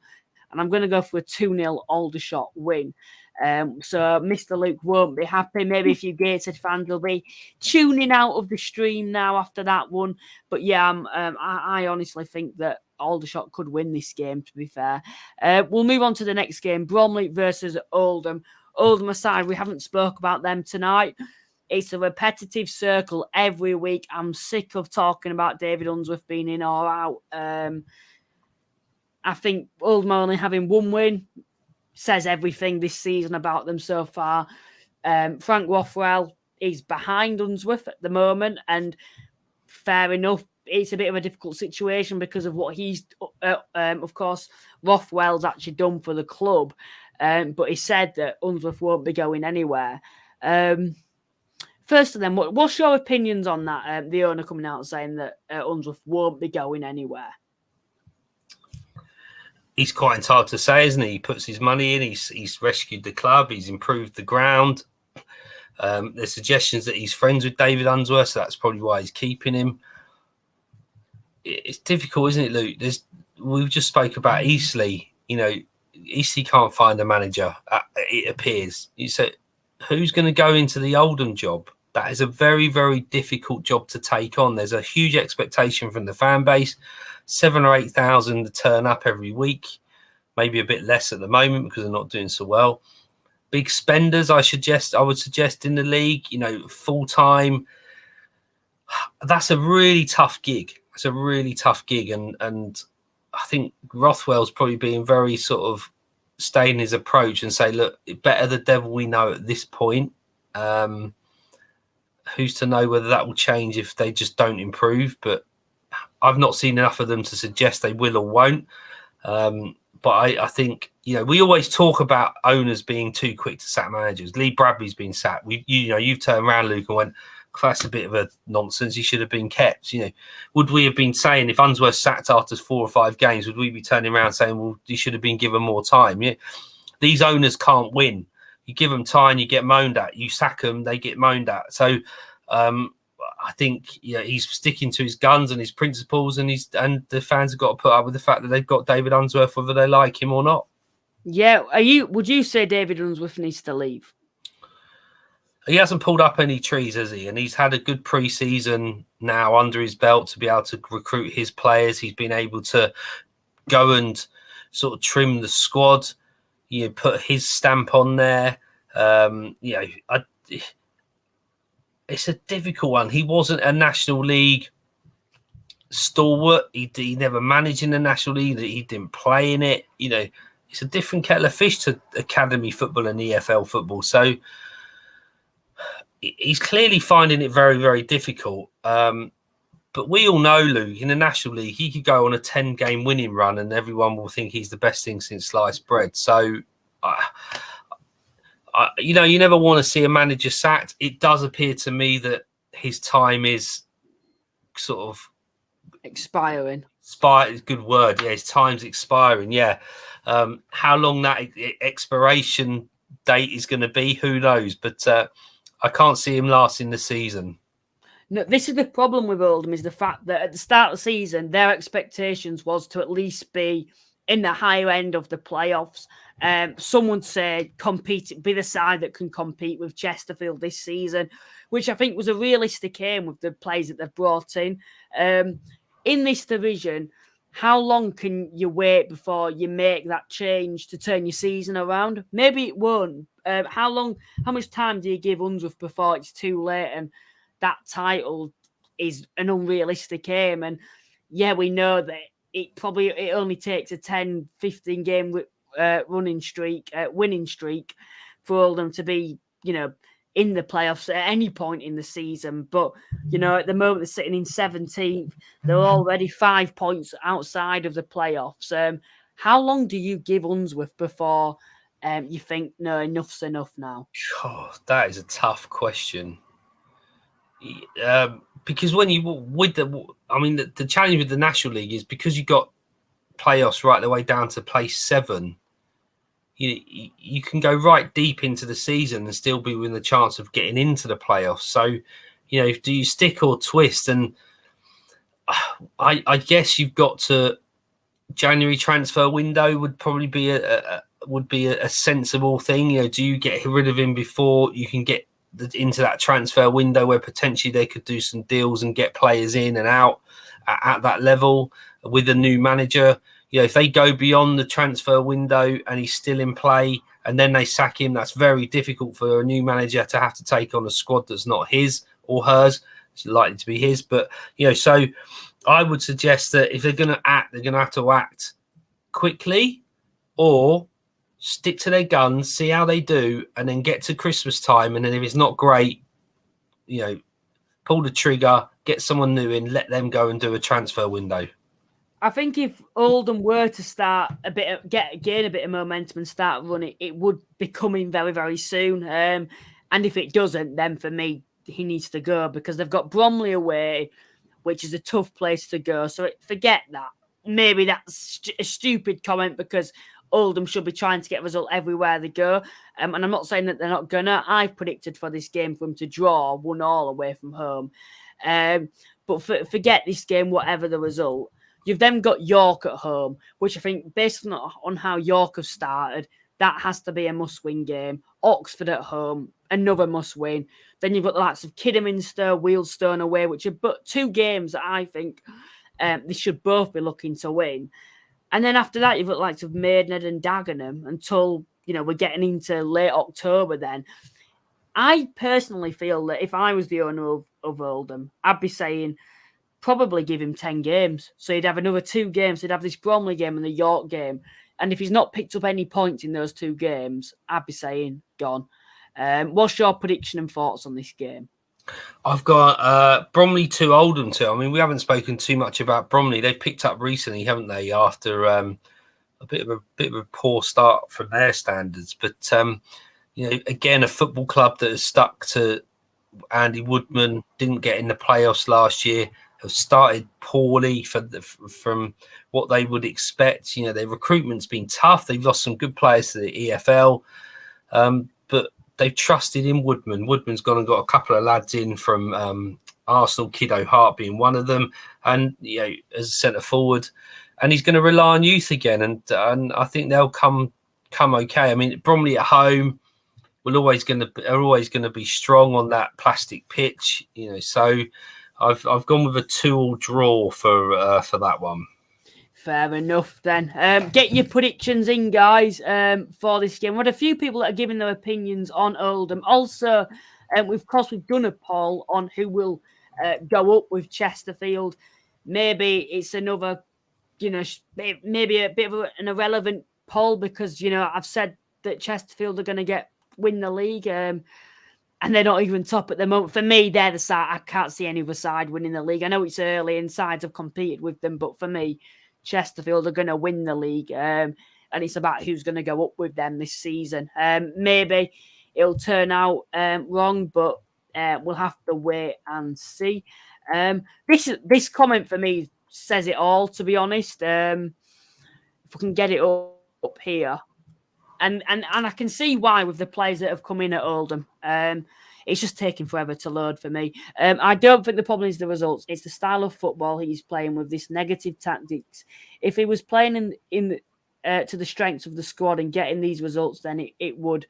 I'm going to go for a 2-0 Aldershot win. So Mr. Luke won't be happy. Maybe a few Gateshead fans will be tuning out of the stream now after that one. But yeah, I honestly think that Aldershot could win this game, to be fair. We'll move on to the next game, Bromley versus Oldham. Oldham aside, we haven't spoke about them tonight. It's a repetitive circle every week. I'm sick of talking about David Unsworth being in or out. I think Oldham only having one win says everything this season about them so far. Frank Rothwell is behind Unsworth at the moment, and fair enough, it's a bit of a difficult situation because of what he's, of course, Rothwell's actually done for the club. But he said that Unsworth won't be going anywhere. First of them, what's your opinions on that? The owner coming out saying that Unsworth won't be going anywhere. He's quite entitled to say, isn't he? He puts his money in. He's rescued the club. He's improved the ground. There's suggestions that he's friends with David Unsworth, so that's probably why he's keeping him. It's difficult, isn't it, Luke? We've just spoke about Eastleigh. Eastleigh can't find a manager, it appears. So who's going to go into the Oldham job? That is a very, very difficult job to take on. There's a huge expectation from the fan base. 7,000 or 8,000 to turn up every week, maybe a bit less at the moment because they're not doing so well. Big spenders, I would suggest in the league, full time. That's a really tough gig. It's a really tough gig, and I think Rothwell's probably being very sort of stay in his approach and say, look, better the devil we know at this point. Who's to know whether that will change if they just don't improve? But I've not seen enough of them to suggest they will or won't. But I think, we always talk about owners being too quick to sack managers. Lee Bradley's been sacked. You've turned around, Luke, and went, that's a bit of a nonsense. He should have been kept. Would we have been saying if Unsworth sacked after 4 or 5 games, would we be turning around saying, well, he should have been given more time? Yeah. These owners can't win. You give them time, you get moaned at. You sack them, they get moaned at. So I think he's sticking to his guns and his principles, and the fans have got to put up with the fact that they've got David Unsworth, whether they like him or not. Yeah, would you say David Unsworth needs to leave? He hasn't pulled up any trees, has he? And he's had a good pre-season now under his belt to be able to recruit his players. He's been able to go and sort of trim the squad, put his stamp on there. It's a difficult one. He wasn't a National League stalwart. He never managed in the National League. He didn't play in it. It's a different kettle of fish to academy football and EFL football. So he's clearly finding it very, very difficult. But we all know, Luke, in the National League, he could go on a 10-game winning run and everyone will think he's the best thing since sliced bread. So, you never want to see a manager sacked. It does appear to me that his time is sort of expiring. Good word. Yeah, his time's expiring. Yeah. How long that expiration date is going to be, who knows? But I can't see him lasting the season. No, this is the problem with Oldham, is the fact that at the start of the season, their expectations was to at least be in the higher end of the playoffs. Some would say be the side that can compete with Chesterfield this season, which I think was a realistic aim with the players that they've brought in. In this division, how long can you wait before you make that change to turn your season around? Maybe it won't. How much time do you give Unsworth before it's too late and that title is an unrealistic aim? And yeah, we know that it only takes a 10, 15 game winning streak for all them to be, in the playoffs at any point in the season. But, at the moment they're sitting in 17th. They're already 5 points outside of the playoffs. How long do you give Unsworth before you think, no, enough's enough now? Oh, that is a tough question. Because when the challenge with the National League is because you got playoffs right the way down to place 7. You can go right deep into the season and still be within the chance of getting into the playoffs. So, do you stick or twist? And I guess you've got to. January transfer window would probably be a sensible thing. Do you get rid of him before you can get into that transfer window where potentially they could do some deals and get players in and out at that level with a new manager? If they go beyond the transfer window and he's still in play and then they sack him, that's very difficult for a new manager to have to take on a squad that's not his or hers. It's likely to be his. But, so I would suggest that if they're going to act, they're going to have to act quickly or stick to their guns, see how they do, and then get to Christmas time. And then if it's not great, pull the trigger, get someone new in, let them go and do a transfer window. I think if Oldham were to gain a bit of momentum and start running, it would be coming very, very soon. And if it doesn't, then for me, he needs to go because they've got Bromley away, which is a tough place to go. So forget that. Maybe that's a stupid comment because Oldham should be trying to get a result everywhere they go. And I'm not saying that they're not gonna. I've predicted for this game for them to draw 1-1 away from home. But forget this game, whatever the result. You've then got York at home, which I think, based on how York have started, that has to be a must-win game. Oxford at home, another must-win. Then you've got the likes of Kidderminster, Wealdstone away, which are but 2 games that I think they should both be looking to win. And then after that, you've got the likes of Maidenhead and Dagenham until, we're getting into late October then. I personally feel that if I was the owner of Oldham, I'd be saying probably give him 10 games. So he'd have another 2 games. He'd have this Bromley game and the York game. And if he's not picked up any points in those 2 games, I'd be saying gone. What's your prediction and thoughts on this game? I've got Bromley 2, Oldham 2. I mean, we haven't spoken too much about Bromley. They've picked up recently, haven't they, after a bit of a poor start from their standards. But, again, a football club that has stuck to Andy Woodman, didn't get in the playoffs last year, have started poorly from what they would expect. Their recruitment's been tough. They've lost some good players to the EFL, but they've trusted in Woodman. Woodman's gone and got a couple of lads in from Arsenal, Kiddo Hart being one of them, and as a centre forward, and he's going to rely on youth again, and I think they'll come okay. I mean, Bromley at home are always going to be strong on that plastic pitch, so. I've gone with a 2-2 draw for that one. Fair enough then. Get your predictions in, guys, for this game. We had a few people that are giving their opinions on Oldham. Also, we've done a poll on who will go up with Chesterfield. Maybe it's another, maybe a bit of an irrelevant poll because, I've said that Chesterfield are going to win the league. And they're not even top at the moment. For me, they're the side. I can't see any other side winning the league. I know it's early and sides have competed with them, but for me, Chesterfield are going to win the league. And it's about who's going to go up with them this season. Maybe it'll turn out wrong, but we'll have to wait and see. This comment for me says it all, to be honest. If we can get it up here. And I can see why with the players that have come in at Oldham. it's just taking forever to load for me. I don't think the problem is the results. It's the style of football he's playing with, this negative tactics. If he was playing in to the strengths of the squad and getting these results, then it would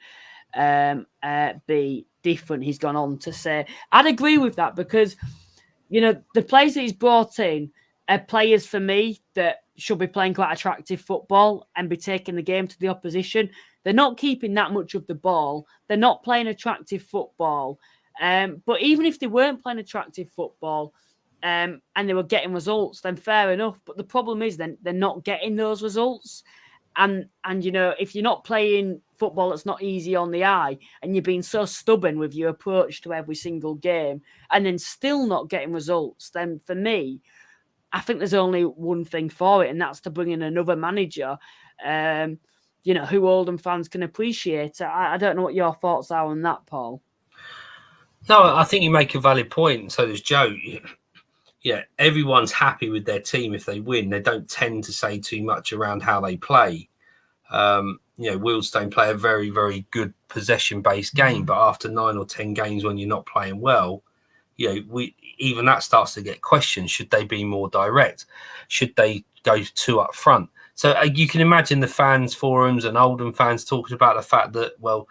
be different. He's gone on to say, I'd agree with that, because the players that he's brought in are players for me that should be playing quite attractive football and be taking the game to the opposition. They're not keeping that much of the ball. They're not playing attractive football. But even if they weren't playing attractive football and they were getting results, then fair enough. But the problem is then they're not getting those results. And if you're not playing football that's not easy on the eye, and you're being so stubborn with your approach to every single game, and then still not getting results, then for me, I think there's only one thing for it, and that's to bring in another manager, who Oldham fans can appreciate. I don't know what your thoughts are on that, Paul. No, I think you make a valid point. So does Joe. Yeah, everyone's happy with their team if they win. They don't tend to say too much around how they play. Wealdstone play a very, very good possession-based game, but after 9 or 10 games when you're not playing well, even that starts to get questioned. Should they be more direct? Should they go 2 up front? So you can imagine the fans forums and Oldham fans talking about the fact that, well,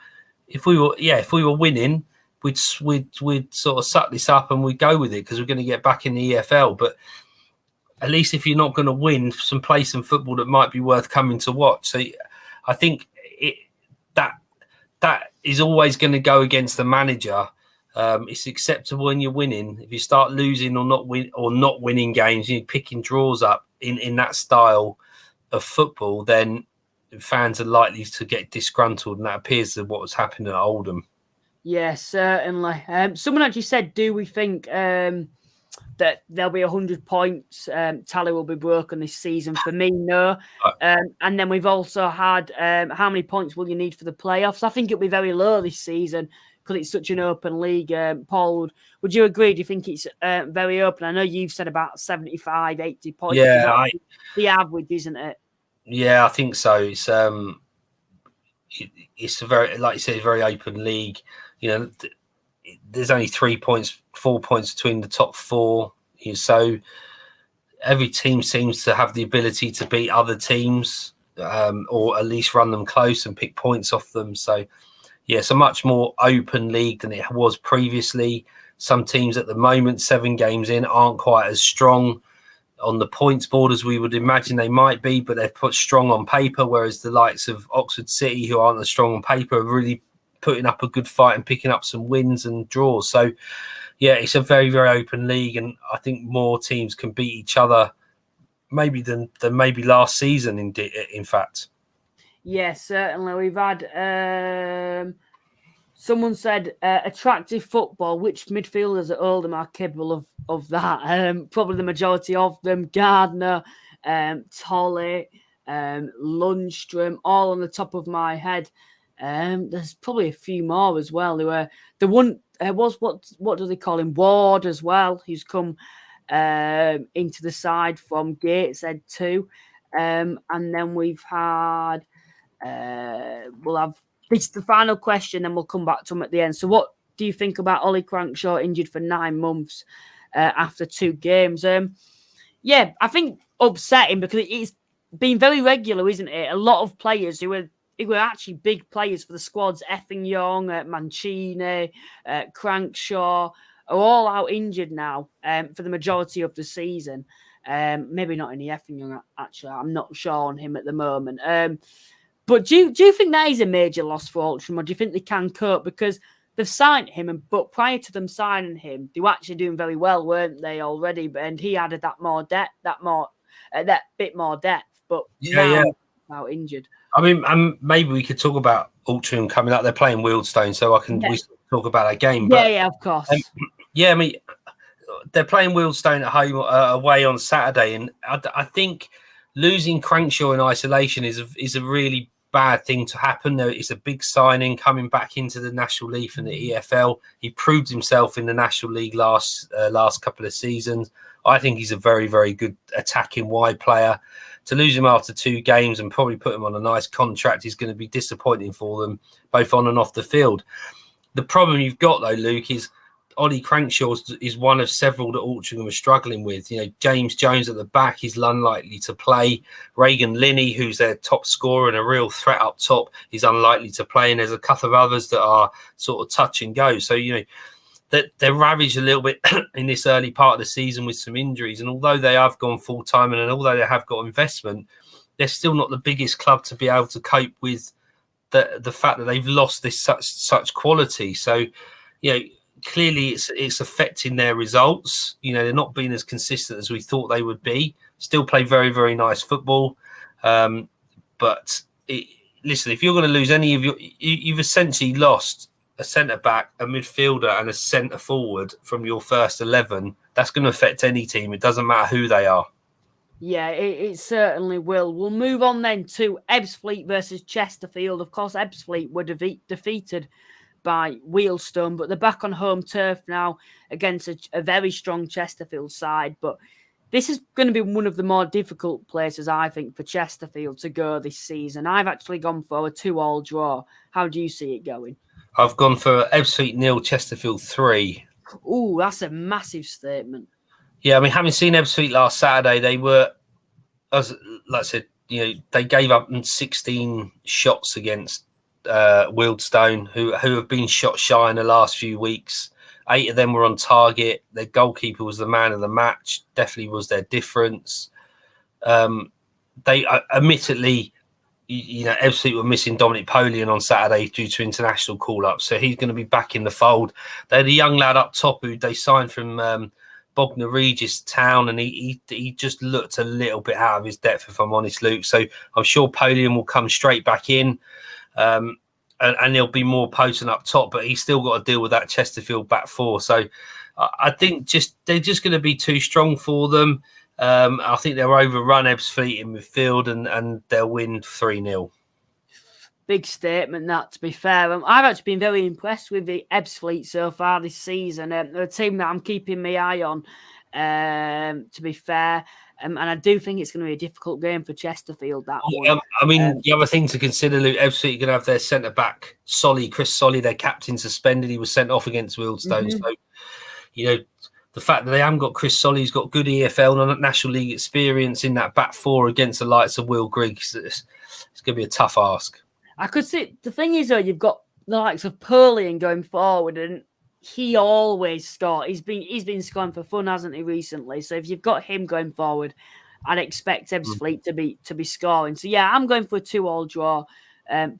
if we were winning, we'd sort of suck this up and we'd go with it because we're going to get back in the EFL. But at least if you're not going to win, play some football that might be worth coming to watch. So I think that is always going to go against the manager. It's acceptable when you're winning. If you start losing or not winning games, you're picking draws up in that style of football, then fans are likely to get disgruntled, and that appears to what was happening at Oldham. Yes, certainly. Someone actually said, do we think that there'll be 100 points tally will be broken this season? For me, no. And then we've also had how many points will you need for the playoffs? I think it'll be very low this season because it's such an open league. Paul, would you agree? Do you think it's very open? I know you've said about 75, 80 points. Yeah, the average, isn't it? Yeah, I think so. It's a very, like you said, a very open league. There's only 3 points, 4 points between the top 4. So every team seems to have the ability to beat other teams, or at least run them close and pick points off them. So, yeah, it's a much more open league than it was previously. Some teams at the moment, 7 games in, aren't quite as strong on the points board as we would imagine they might be, but they're put strong on paper, whereas the likes of Oxford City, who aren't as strong on paper, are really putting up a good fight and picking up some wins and draws. So, yeah, it's a very, very open league, and I think more teams can beat each other maybe than maybe last season, in fact. Yes, certainly. We've had... someone said attractive football. Which midfielders at Oldham are capable of that? Probably the majority of them. Gardner, Tolley, Lundstrom, all on the top of my head. There's probably a few more as well. The one was what do they call him? Ward as well. He's come into the side from Gateshead too. And then we've had we'll have. This is the final question, and we'll come back to him at the end. So what do you think about Ollie Crankshaw injured for 9 months after 2 games? Yeah, I think upsetting because it's been very regular, isn't it? A lot of players who were actually big players for the squads, Effingham, Mancini, Crankshaw, are all out injured now for the majority of the season. Maybe not any Effingham, actually. I'm not sure on him at the moment. But do you think that is a major loss for Oldham, or do you think they can cope? Because they've signed him, but prior to them signing him, they were actually doing very well, weren't they, already? And he added that bit more depth. But now injured. I mean, maybe we could talk about Oldham coming up. They're playing Wealdstone, so we talk about that game. But, yeah, of course. I mean, they're playing Wealdstone at home away on Saturday, and I think losing Crankshaw in isolation is a really bad thing to happen. It's a big signing coming back into the National League from the EFL. He proved himself in the National League last couple of seasons. I think he's a very, very good attacking wide player. To lose him after 2 games and probably put him on a nice contract is going to be disappointing for them, both on and off the field. The problem you've got though, Luke, is Ollie Crankshaw is one of several that Altrincham are struggling with. James Jones at the back is unlikely to play. Reagan Linney, who's their top scorer and a real threat up top, is unlikely to play. And there's a couple of others that are sort of touch and go. So, that they're ravaged a little bit in this early part of the season with some injuries. And although they have gone full time and although they have got investment, they're still not the biggest club to be able to cope with the fact that they've lost this such quality. So, clearly it's affecting their results. They're not being as consistent as we thought they would be. Still play very, very nice football. But listen, if you're going to lose any of you've essentially lost a centre-back, a midfielder and a centre-forward from your first 11. That's going to affect any team. It doesn't matter who they are. Yeah, it certainly will. We'll move on then to Ebbsfleet versus Chesterfield. Of course, Ebbsfleet were defeated by Wealdstone, but they're back on home turf now against a very strong Chesterfield side. But this is going to be one of the more difficult places, I think, for Chesterfield to go this season. I've actually gone for a 2-2 draw. How do you see it going? I've gone for Ebbsfleet 0, Chesterfield 3. Oh, that's a massive statement. Yeah, I mean, having seen Ebbsfleet last Saturday, they were, like I said, they gave up 16 shots against Wealdstone, who have been shot shy in the last few weeks. 8 of them were on target. Their goalkeeper was the man of the match. Definitely was their difference. They admittedly, Ebbsfleet were missing Dominic Polian on Saturday due to international call-ups, so he's going to be back in the fold. They had a young lad up top who they signed from Bognor Regis Town, and he just looked a little bit out of his depth, if I'm honest, Luke. So I'm sure Polian will come straight back in, and he'll be more potent up top, but he's still got to deal with that Chesterfield back four. So I think they're just going to be too strong for them. I think they'll overrun Ebbsfleet in midfield and they'll win 3-0. Big statement, that, to be fair. I've actually been very impressed with the Ebbsfleet so far this season. They're a team that I'm keeping my eye on, to be fair. And I do think it's going to be a difficult game for Chesterfield, that one. I mean, the other thing to consider, Luke, Ebbsfleet are going to have their centre-back, Chris Solly, their captain, suspended. He was sent off against Wealdstone. Mm-hmm. So, the fact that they haven't got Chris Solly, he's got good EFL and National League experience in that back four against the likes of Will Griggs, it's going to be a tough ask. I could see, the thing is, though, you've got the likes of Polian going forward, and he always scores. He's been scoring for fun, hasn't he, recently? So if you've got him going forward, I'd expect Ebbsfleet to be scoring. So yeah, I'm going for a 2-2 draw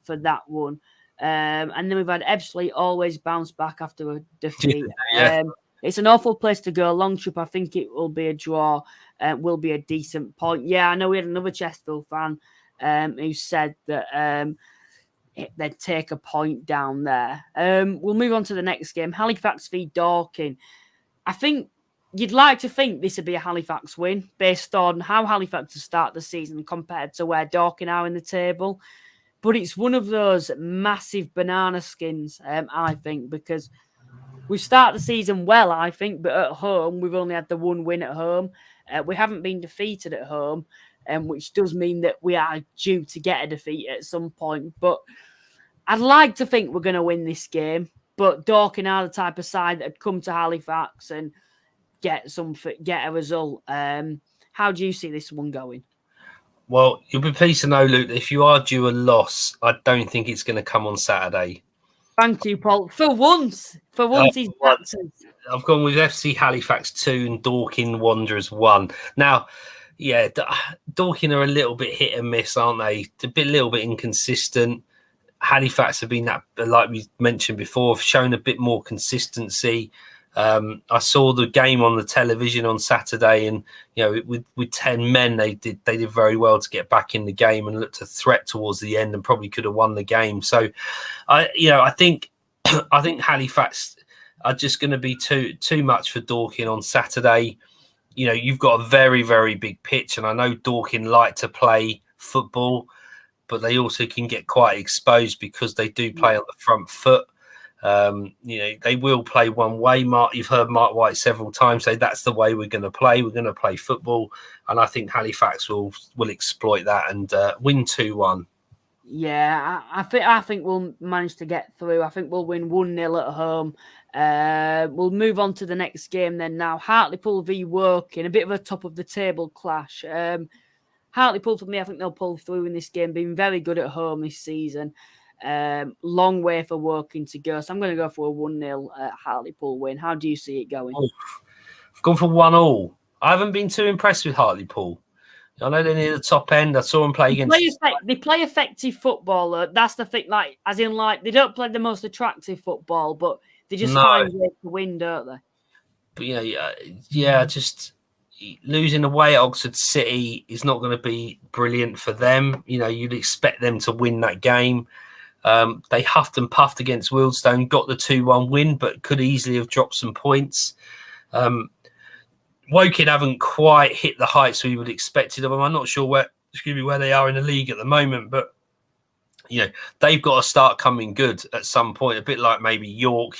for that one. And then we've had Ebbsfleet always bounce back after a defeat. Yeah. It's an awful place to go. Long trip, I think it will be a draw. Will be a decent point. Yeah, I know we had another Chesterfield fan who said that they'd take a point down there. We'll move on to the next game. Halifax v Dorking. I think you'd like to think this would be a Halifax win based on how Halifax has started the season compared to where Dorking are in the table. But it's one of those massive banana skins, I think, because we started the season well, I think, but at home, we've only had the one win at home. We haven't been defeated at home, which does mean that we are due to get a defeat at some point. But I'd like to think we're going to win this game. But Dorking are the type of side that would come to Halifax and get a result. How do you see this one going? Well, you'll be pleased to know, Luke, that if you are due a loss, I don't think it's going to come on Saturday. Thank you, Paul. For once he's backed us. I've gone with FC Halifax 2 and Dorking Wanderers 1. Now, yeah, Dorking are a little bit hit and miss, aren't they? A little bit inconsistent. Halifax have been that, like we mentioned before, have shown a bit more consistency. I saw the game on the television on Saturday, and with 10 men, they did very well to get back in the game and looked a threat towards the end, and probably could have won the game. So, I think Halifax are just going to be too much for Dorking on Saturday. You've got a very, very big pitch, and I know Dorking like to play football, but they also can get quite exposed because they do play on the front foot. They will play one way. You've heard Mark White several times say that's the way we're going to play. We're going to play football, and I think Halifax will exploit that and win 2-1. Yeah, I think we'll manage to get through. I think we'll win 1-0 at home. We'll move on to the next game then now. Hartlepool v Woking, a bit of a top of the table clash. Hartlepool, for me, I think they'll pull through in this game, being very good at home this season. Long way for Woking to go. So I'm going to go for a 1-0 Hartlepool win. How do you see it going? Oh, I've gone for 1-1. I haven't been too impressed with Hartlepool. I know they're near the top end. I saw them play against. They play effective football. That's the thing. Like, as in, like, they don't play the most attractive football, but they just find ways to win, don't they? But yeah, just losing away at Oxford City is not going to be brilliant for them. You'd expect them to win that game. They huffed and puffed against Wealdstone, got the 2-1 win, but could easily have dropped some points. Woking haven't quite hit the heights we would expected of them. I'm not sure where they are in the league at the moment, but they've got to start coming good at some point. A bit like maybe York.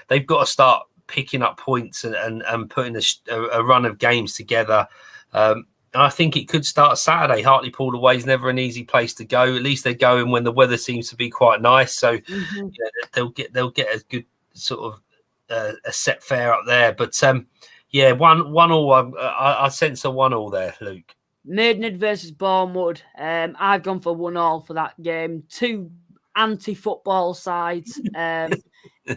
They've got to start picking up points and putting a run of games together. And I think it could start Saturday. Hartlepool away is never an easy place to go. At least they're going when the weather seems to be quite nice. So they'll get a good sort of a set fare up there. But 1-1. I sense a 1-1 there, Luke. Maidenhead versus Bournemouth. I've gone for 1-1 for that game. Two anti-football sides.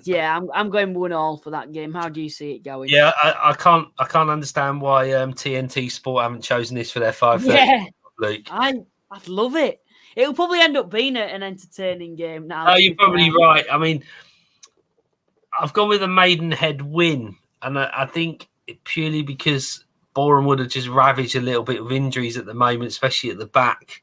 Yeah, I'm going 1-1 for that game. How do you see it going? Yeah, I can't understand why TNT Sport haven't chosen this for their 5:30. Yeah, Luke. I'd love it. It'll probably end up being an entertaining game now. Oh, you're probably right. I mean, I've gone with a Maidenhead win, and I think purely because Boreham would have just ravaged a little bit of injuries at the moment, especially at the back.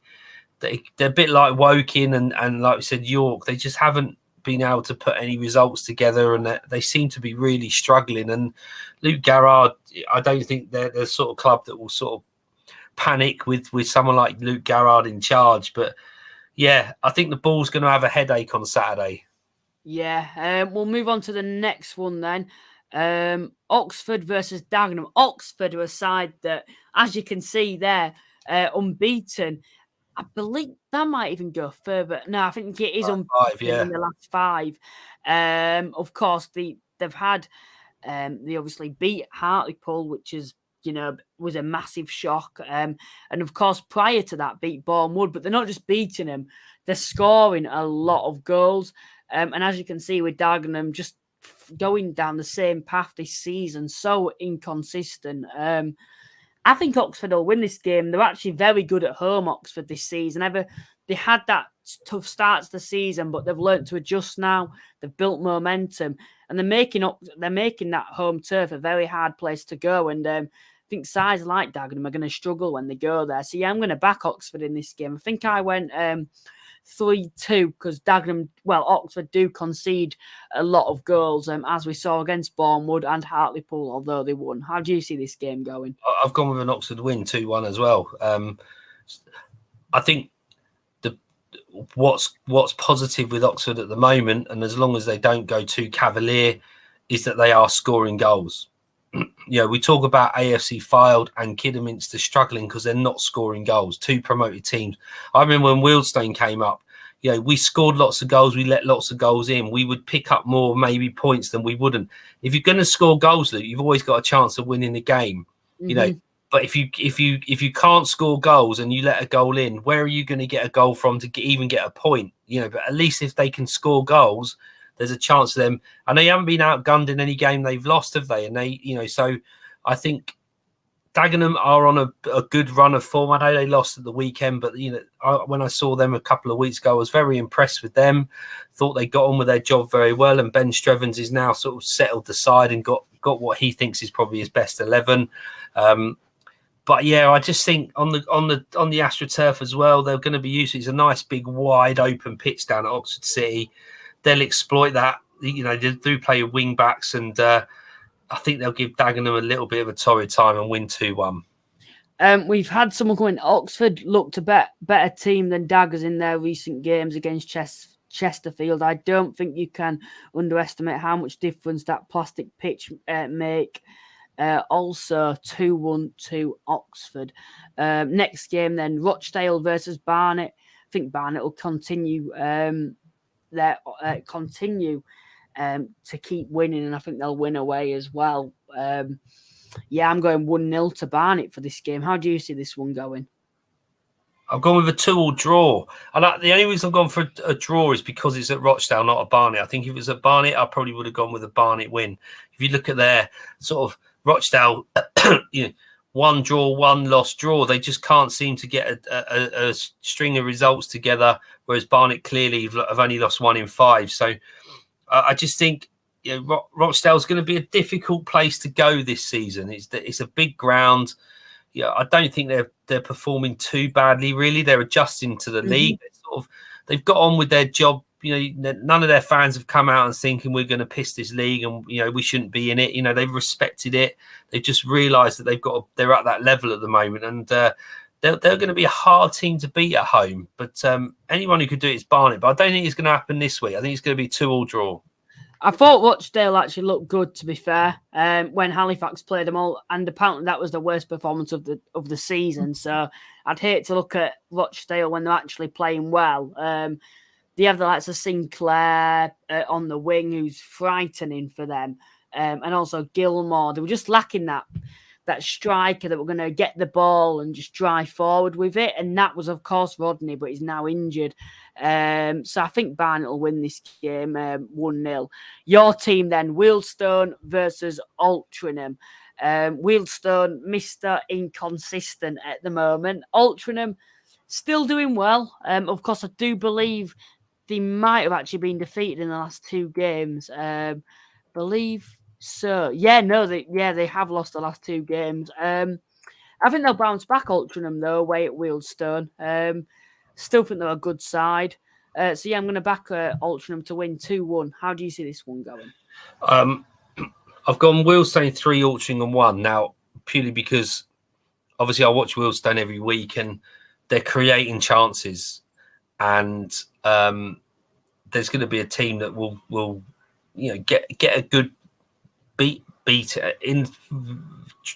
They're a bit like Woking and like we said, York. They just haven't been able to put any results together, and they seem to be really struggling. And Luke Garrard, I don't think they're the sort of club that will sort of panic with someone like Luke Garrard in charge. But yeah, I think the Ball's going to have a headache on Saturday. Yeah, we'll move on to the next one then. Oxford versus Dagenham. Oxford are a side that, as you can see there, unbeaten. I believe that might even go further. No, I think it is unbeaten in the last 5. Of course, they've had they obviously beat Hartlepool, which is was a massive shock. And of course, prior to that, beat Bournemouth. But they're not just beating them; they're scoring a lot of goals. And as you can see with Dagenham, just going down the same path this season, so inconsistent. I think Oxford will win this game. They're actually very good at home, Oxford, this season. They had that tough start to the season, but they've learned to adjust now. They've built momentum, and they're making that home turf a very hard place to go. And I think sides like Dagenham are going to struggle when they go there. So yeah, I'm going to back Oxford in this game. I think I went 3-2 because Oxford do concede a lot of goals, as we saw against Bournemouth and Hartlepool, although they won. How do you see this game going? I've gone with an Oxford win, 2-1 as well. I think what's positive with Oxford at the moment, and as long as they don't go too cavalier, is that they are scoring goals. We talk about AFC Fylde and Kidderminster struggling because they're not scoring goals. 2 promoted teams. I remember when Wealdstone came up, we scored lots of goals, we let lots of goals in. We would pick up more maybe points than we wouldn't. If you're going to score goals, Luke, you've always got a chance of winning the game. But if you can't score goals and you let a goal in, where are you going to get a goal from to even get a point? But at least if they can score goals, there's a chance of them. And they haven't been outgunned in any game they've lost, have they? And they, so I think Dagenham are on a good run of form. I know they lost at the weekend, but when I saw them a couple of weeks ago, I was very impressed with them. Thought they got on with their job very well, and Ben Strevens is now sort of settled the side and got what he thinks is probably his best 11. But yeah, I just think on the AstroTurf as well, they're going to be used. It's a nice big wide open pitch down at Oxford City. They'll exploit that. They do play with wing backs, and I think they'll give Dagenham a little bit of a torrid time and win 2-1. We've had someone going. Oxford looked a better team than Daggers in their recent games against Chesterfield. I don't think you can underestimate how much difference that plastic pitch make. Also 2-1 to Oxford. Next game then, Rochdale versus Barnet. think Barnet will continue to keep winning, and I think they'll win away as well. Yeah, I'm going 1-0 to Barnet for this game. How do you see this one going? I've gone with a 2-2 draw. And the only reason I've gone for a draw is because it's at Rochdale, not at Barnet. I think if it was at Barnet, I probably would have gone with a Barnet win. If you look at their sort of Rochdale, one draw, one loss draw, they just can't seem to get a string of results together, whereas Barnet clearly have only lost 1 in 5. So I just think Rochdale's going to be a difficult place to go this season. It's a big ground. Yeah, I don't think they're performing too badly. Really, they're adjusting to the league. They've got on with their job. None of their fans have come out and thinking we're going to piss this league and we shouldn't be in it. They've respected it. They've just realised that they're at that level at the moment, and they're going to be a hard team to beat at home. But anyone who could do it is Barnet. But I don't think it's going to happen this week. I think it's going to be a 2-2 draw. I thought Rochdale actually looked good, to be fair, when Halifax played them all, and apparently that was the worst performance of the season. So I'd hate to look at Rochdale when they're actually playing well. They have the likes of Sinclair on the wing, who's frightening for them, and also Gilmore. They were just lacking that striker that were going to get the ball and just drive forward with it, and that was, of course, Rodney, but he's now injured. So I think Barnet will win this game 1-0. Your team then, Wealdstone versus Altrincham. Wealdstone, Mr. Inconsistent at the moment. Altrincham still doing well. Of course, I do believe they might have actually been defeated in the last 2 games. Believe so. They have lost the last 2 games. I think they'll bounce back, Altrincham, though, away at Wealdstone. Still think they're a good side. I'm going to back Altrincham to win 2-1. How do you see this one going? I've gone Wealdstone 3, Altrincham 1. Now, purely because obviously I watch Wealdstone every week and they're creating chances, and there's going to be a team that will get a good beat in.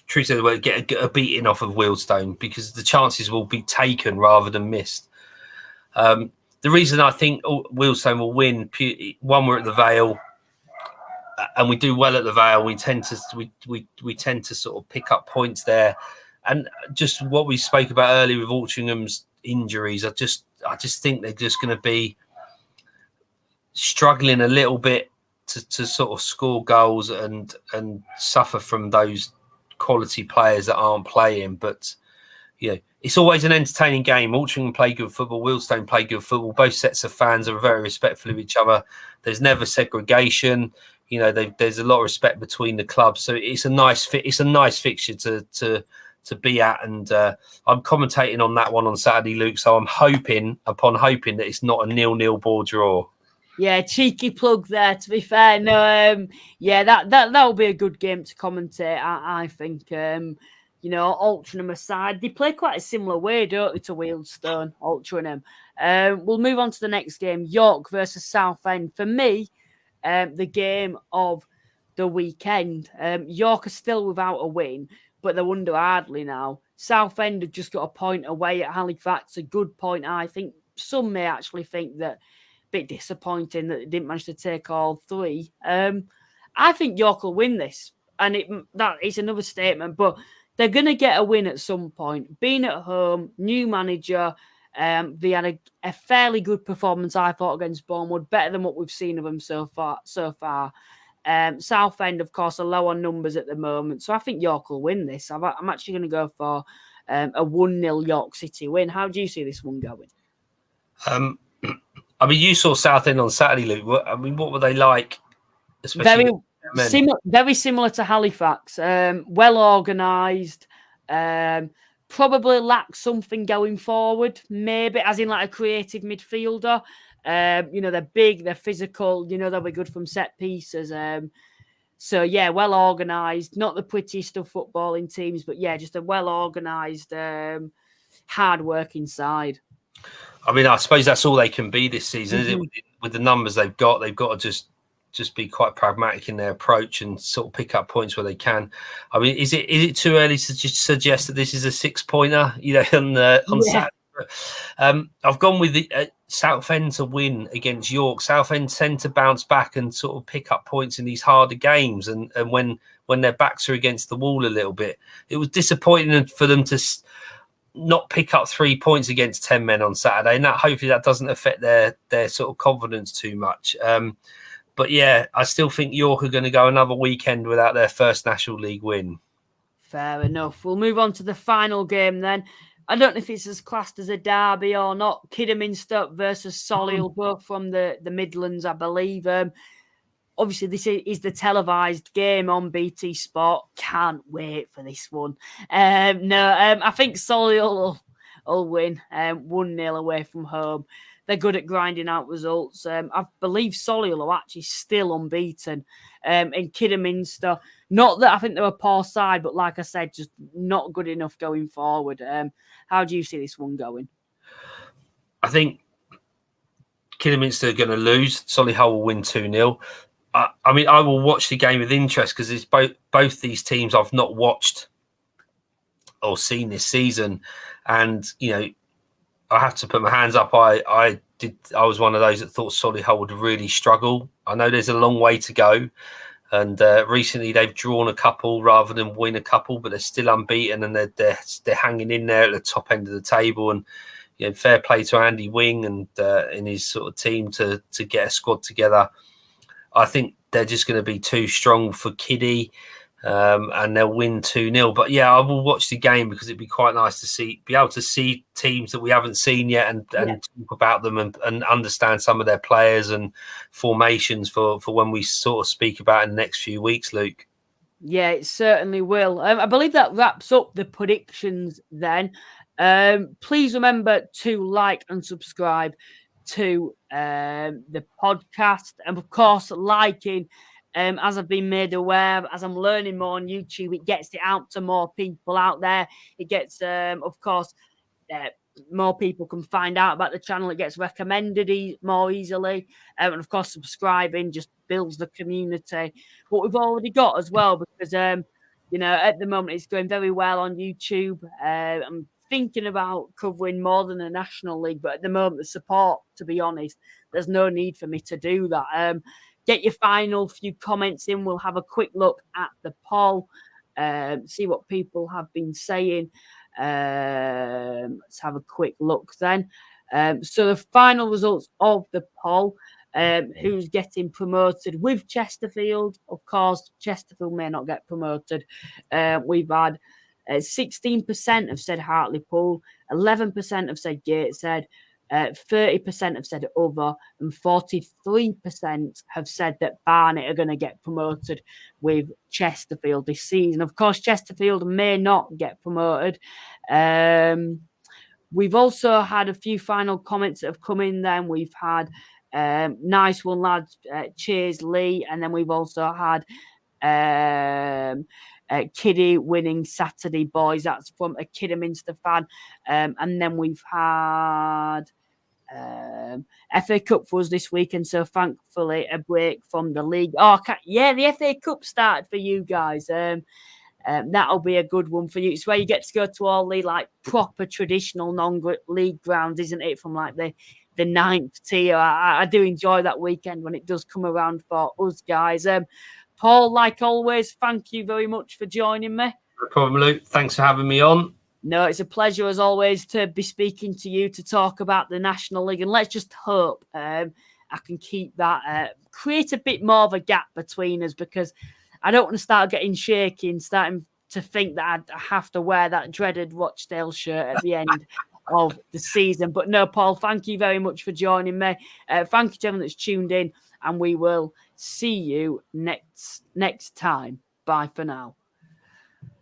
True to the word, get a beating off of Wealdstone, because the chances will be taken rather than missed. The reason I think Wealdstone will win, one, we're at the Vale, and we do well at the Vale. We tend to sort of pick up points there, and just what we spoke about earlier with Altringham's injuries, I just think they're just going to be struggling a little bit to sort of score goals and suffer from those quality players that aren't playing. But it's always an entertaining game. Altrincham play good football, Wealdstone play good football. Both sets of fans are very respectful of each other. There's never segregation. There's a lot of respect between the clubs. So it's a nice fixture to be at. And I'm commentating on that one on Saturday, Luke. So I'm hoping that it's not a 0-0 ball draw. Yeah, cheeky plug there, to be fair. No, that'll be a good game to commentate, I think. Altrincham aside, they play quite a similar way, don't they, to Wealdstone, Altrincham. We'll move on to the next game, York versus Southend. For me, the game of the weekend. York are still without a win, but they're under Ardley now. Southend have just got a point away at Halifax, a good point, I think. Some may actually think that bit disappointing that they didn't manage to take all 3. I think York will win this, and that is another statement, but they're going to get a win at some point. Being at home, new manager, they had a fairly good performance, I thought, against Bournemouth, better than what we've seen of them so far. Southend, of course, are low on numbers at the moment, so I think York will win this. I'm actually going to go for a 1-0 York City win. How do you see this one going? You saw Southend on Saturday, Luke. What were they like? Very similar to Halifax. Well organised. Probably lack something going forward. Maybe, as in like a creative midfielder. They're big, they're physical. They'll be good from set pieces. Well organised. Not the prettiest of footballing teams, but just a well organised, hard working side. I suppose that's all they can be this season, is it? With the numbers they've got to just be quite pragmatic in their approach and sort of pick up points where they can. Is it too early to just suggest that this is a 6-pointer, on Saturday? I've gone with the Southend to win against York. Southend tend to bounce back and sort of pick up points in these harder games, and when their backs are against the wall a little bit. It was disappointing for them to not pick up 3 points against 10 men on Saturday, and that hopefully that doesn't affect their sort of confidence too much. But yeah, I still think York are going to go another weekend without their first National League win. Fair enough. We'll move on to the final game then. I don't know if it's as classed as a derby or not. Kidderminster versus Solihull, both from the Midlands, I believe. Obviously, this is the televised game on BT Sport. Can't wait for this one. I think Solihull will win 1-0 away from home. They're good at grinding out results. I believe Solihull are actually still unbeaten. In Kidderminster, not that I think they're a poor side, but like I said, just not good enough going forward. How do you see this one going? I think Kidderminster are going to lose. Solihull will win 2-0. I mean, I will watch the game with interest because it's both these teams I've not watched or seen this season, and I have to put my hands up. I was one of those that thought Solihull would really struggle. I know there's a long way to go, and recently they've drawn a couple rather than win a couple, but they're still unbeaten and they're hanging in there at the top end of the table. And fair play to Andy Wing and in his sort of team to get a squad together. I think they're just going to be too strong for Kiddie, and they'll win 2-0. But yeah, I will watch the game because it'd be quite nice to be able to see teams that we haven't seen yet and talk about them and understand some of their players and formations for when we sort of speak about in the next few weeks, Luke. Yeah, it certainly will. I believe that wraps up the predictions then. Please remember to like and subscribe to the podcast, and of course liking, as I've been made aware, as I'm learning more on YouTube, it gets it out to more people out there. It gets of course more people can find out about the channel. It gets recommended more easily, and of course subscribing just builds the community. What we've already got as well, because at the moment it's going very well on YouTube. I'm thinking about covering more than the National League, but at the moment the support, to be honest, there's no need for me to do that. Get your final few comments in. We'll have a quick look at the poll, see what people have been saying. Let's have a quick look then. So the final results of the poll, who's getting promoted with Chesterfield. Of course, Chesterfield may not get promoted. We've had 16% have said Hartlepool, 11% have said Gateshead, 30% have said other, and 43% have said that Barnet are going to get promoted with Chesterfield this season. Of course, Chesterfield may not get promoted. We've also had a few final comments that have come in then. We've had nice one, lads. Cheers, Lee. And then we've also had Kiddie winning Saturday, boys. That's from a Kidderminster fan. And then we've had FA Cup for us this week, and so thankfully a break from the league. The FA Cup started for you guys. That'll be a good one for you. It's where you get to go to all the proper traditional non-league grounds, isn't it? From the ninth tier. I do enjoy that weekend when it does come around for us guys. Paul, like always, thank you very much for joining me. No problem, Luke. Thanks for having me on. No, it's a pleasure as always to be speaking to you to talk about the National League, and let's just hope I can keep that, create a bit more of a gap between us, because I don't want to start getting shaky and starting to think that I have to wear that dreaded Rochdale shirt at the end of the season. But no, Paul, thank you very much for joining me. Thank you to everyone that's tuned in, and we will see you next time. Bye for now.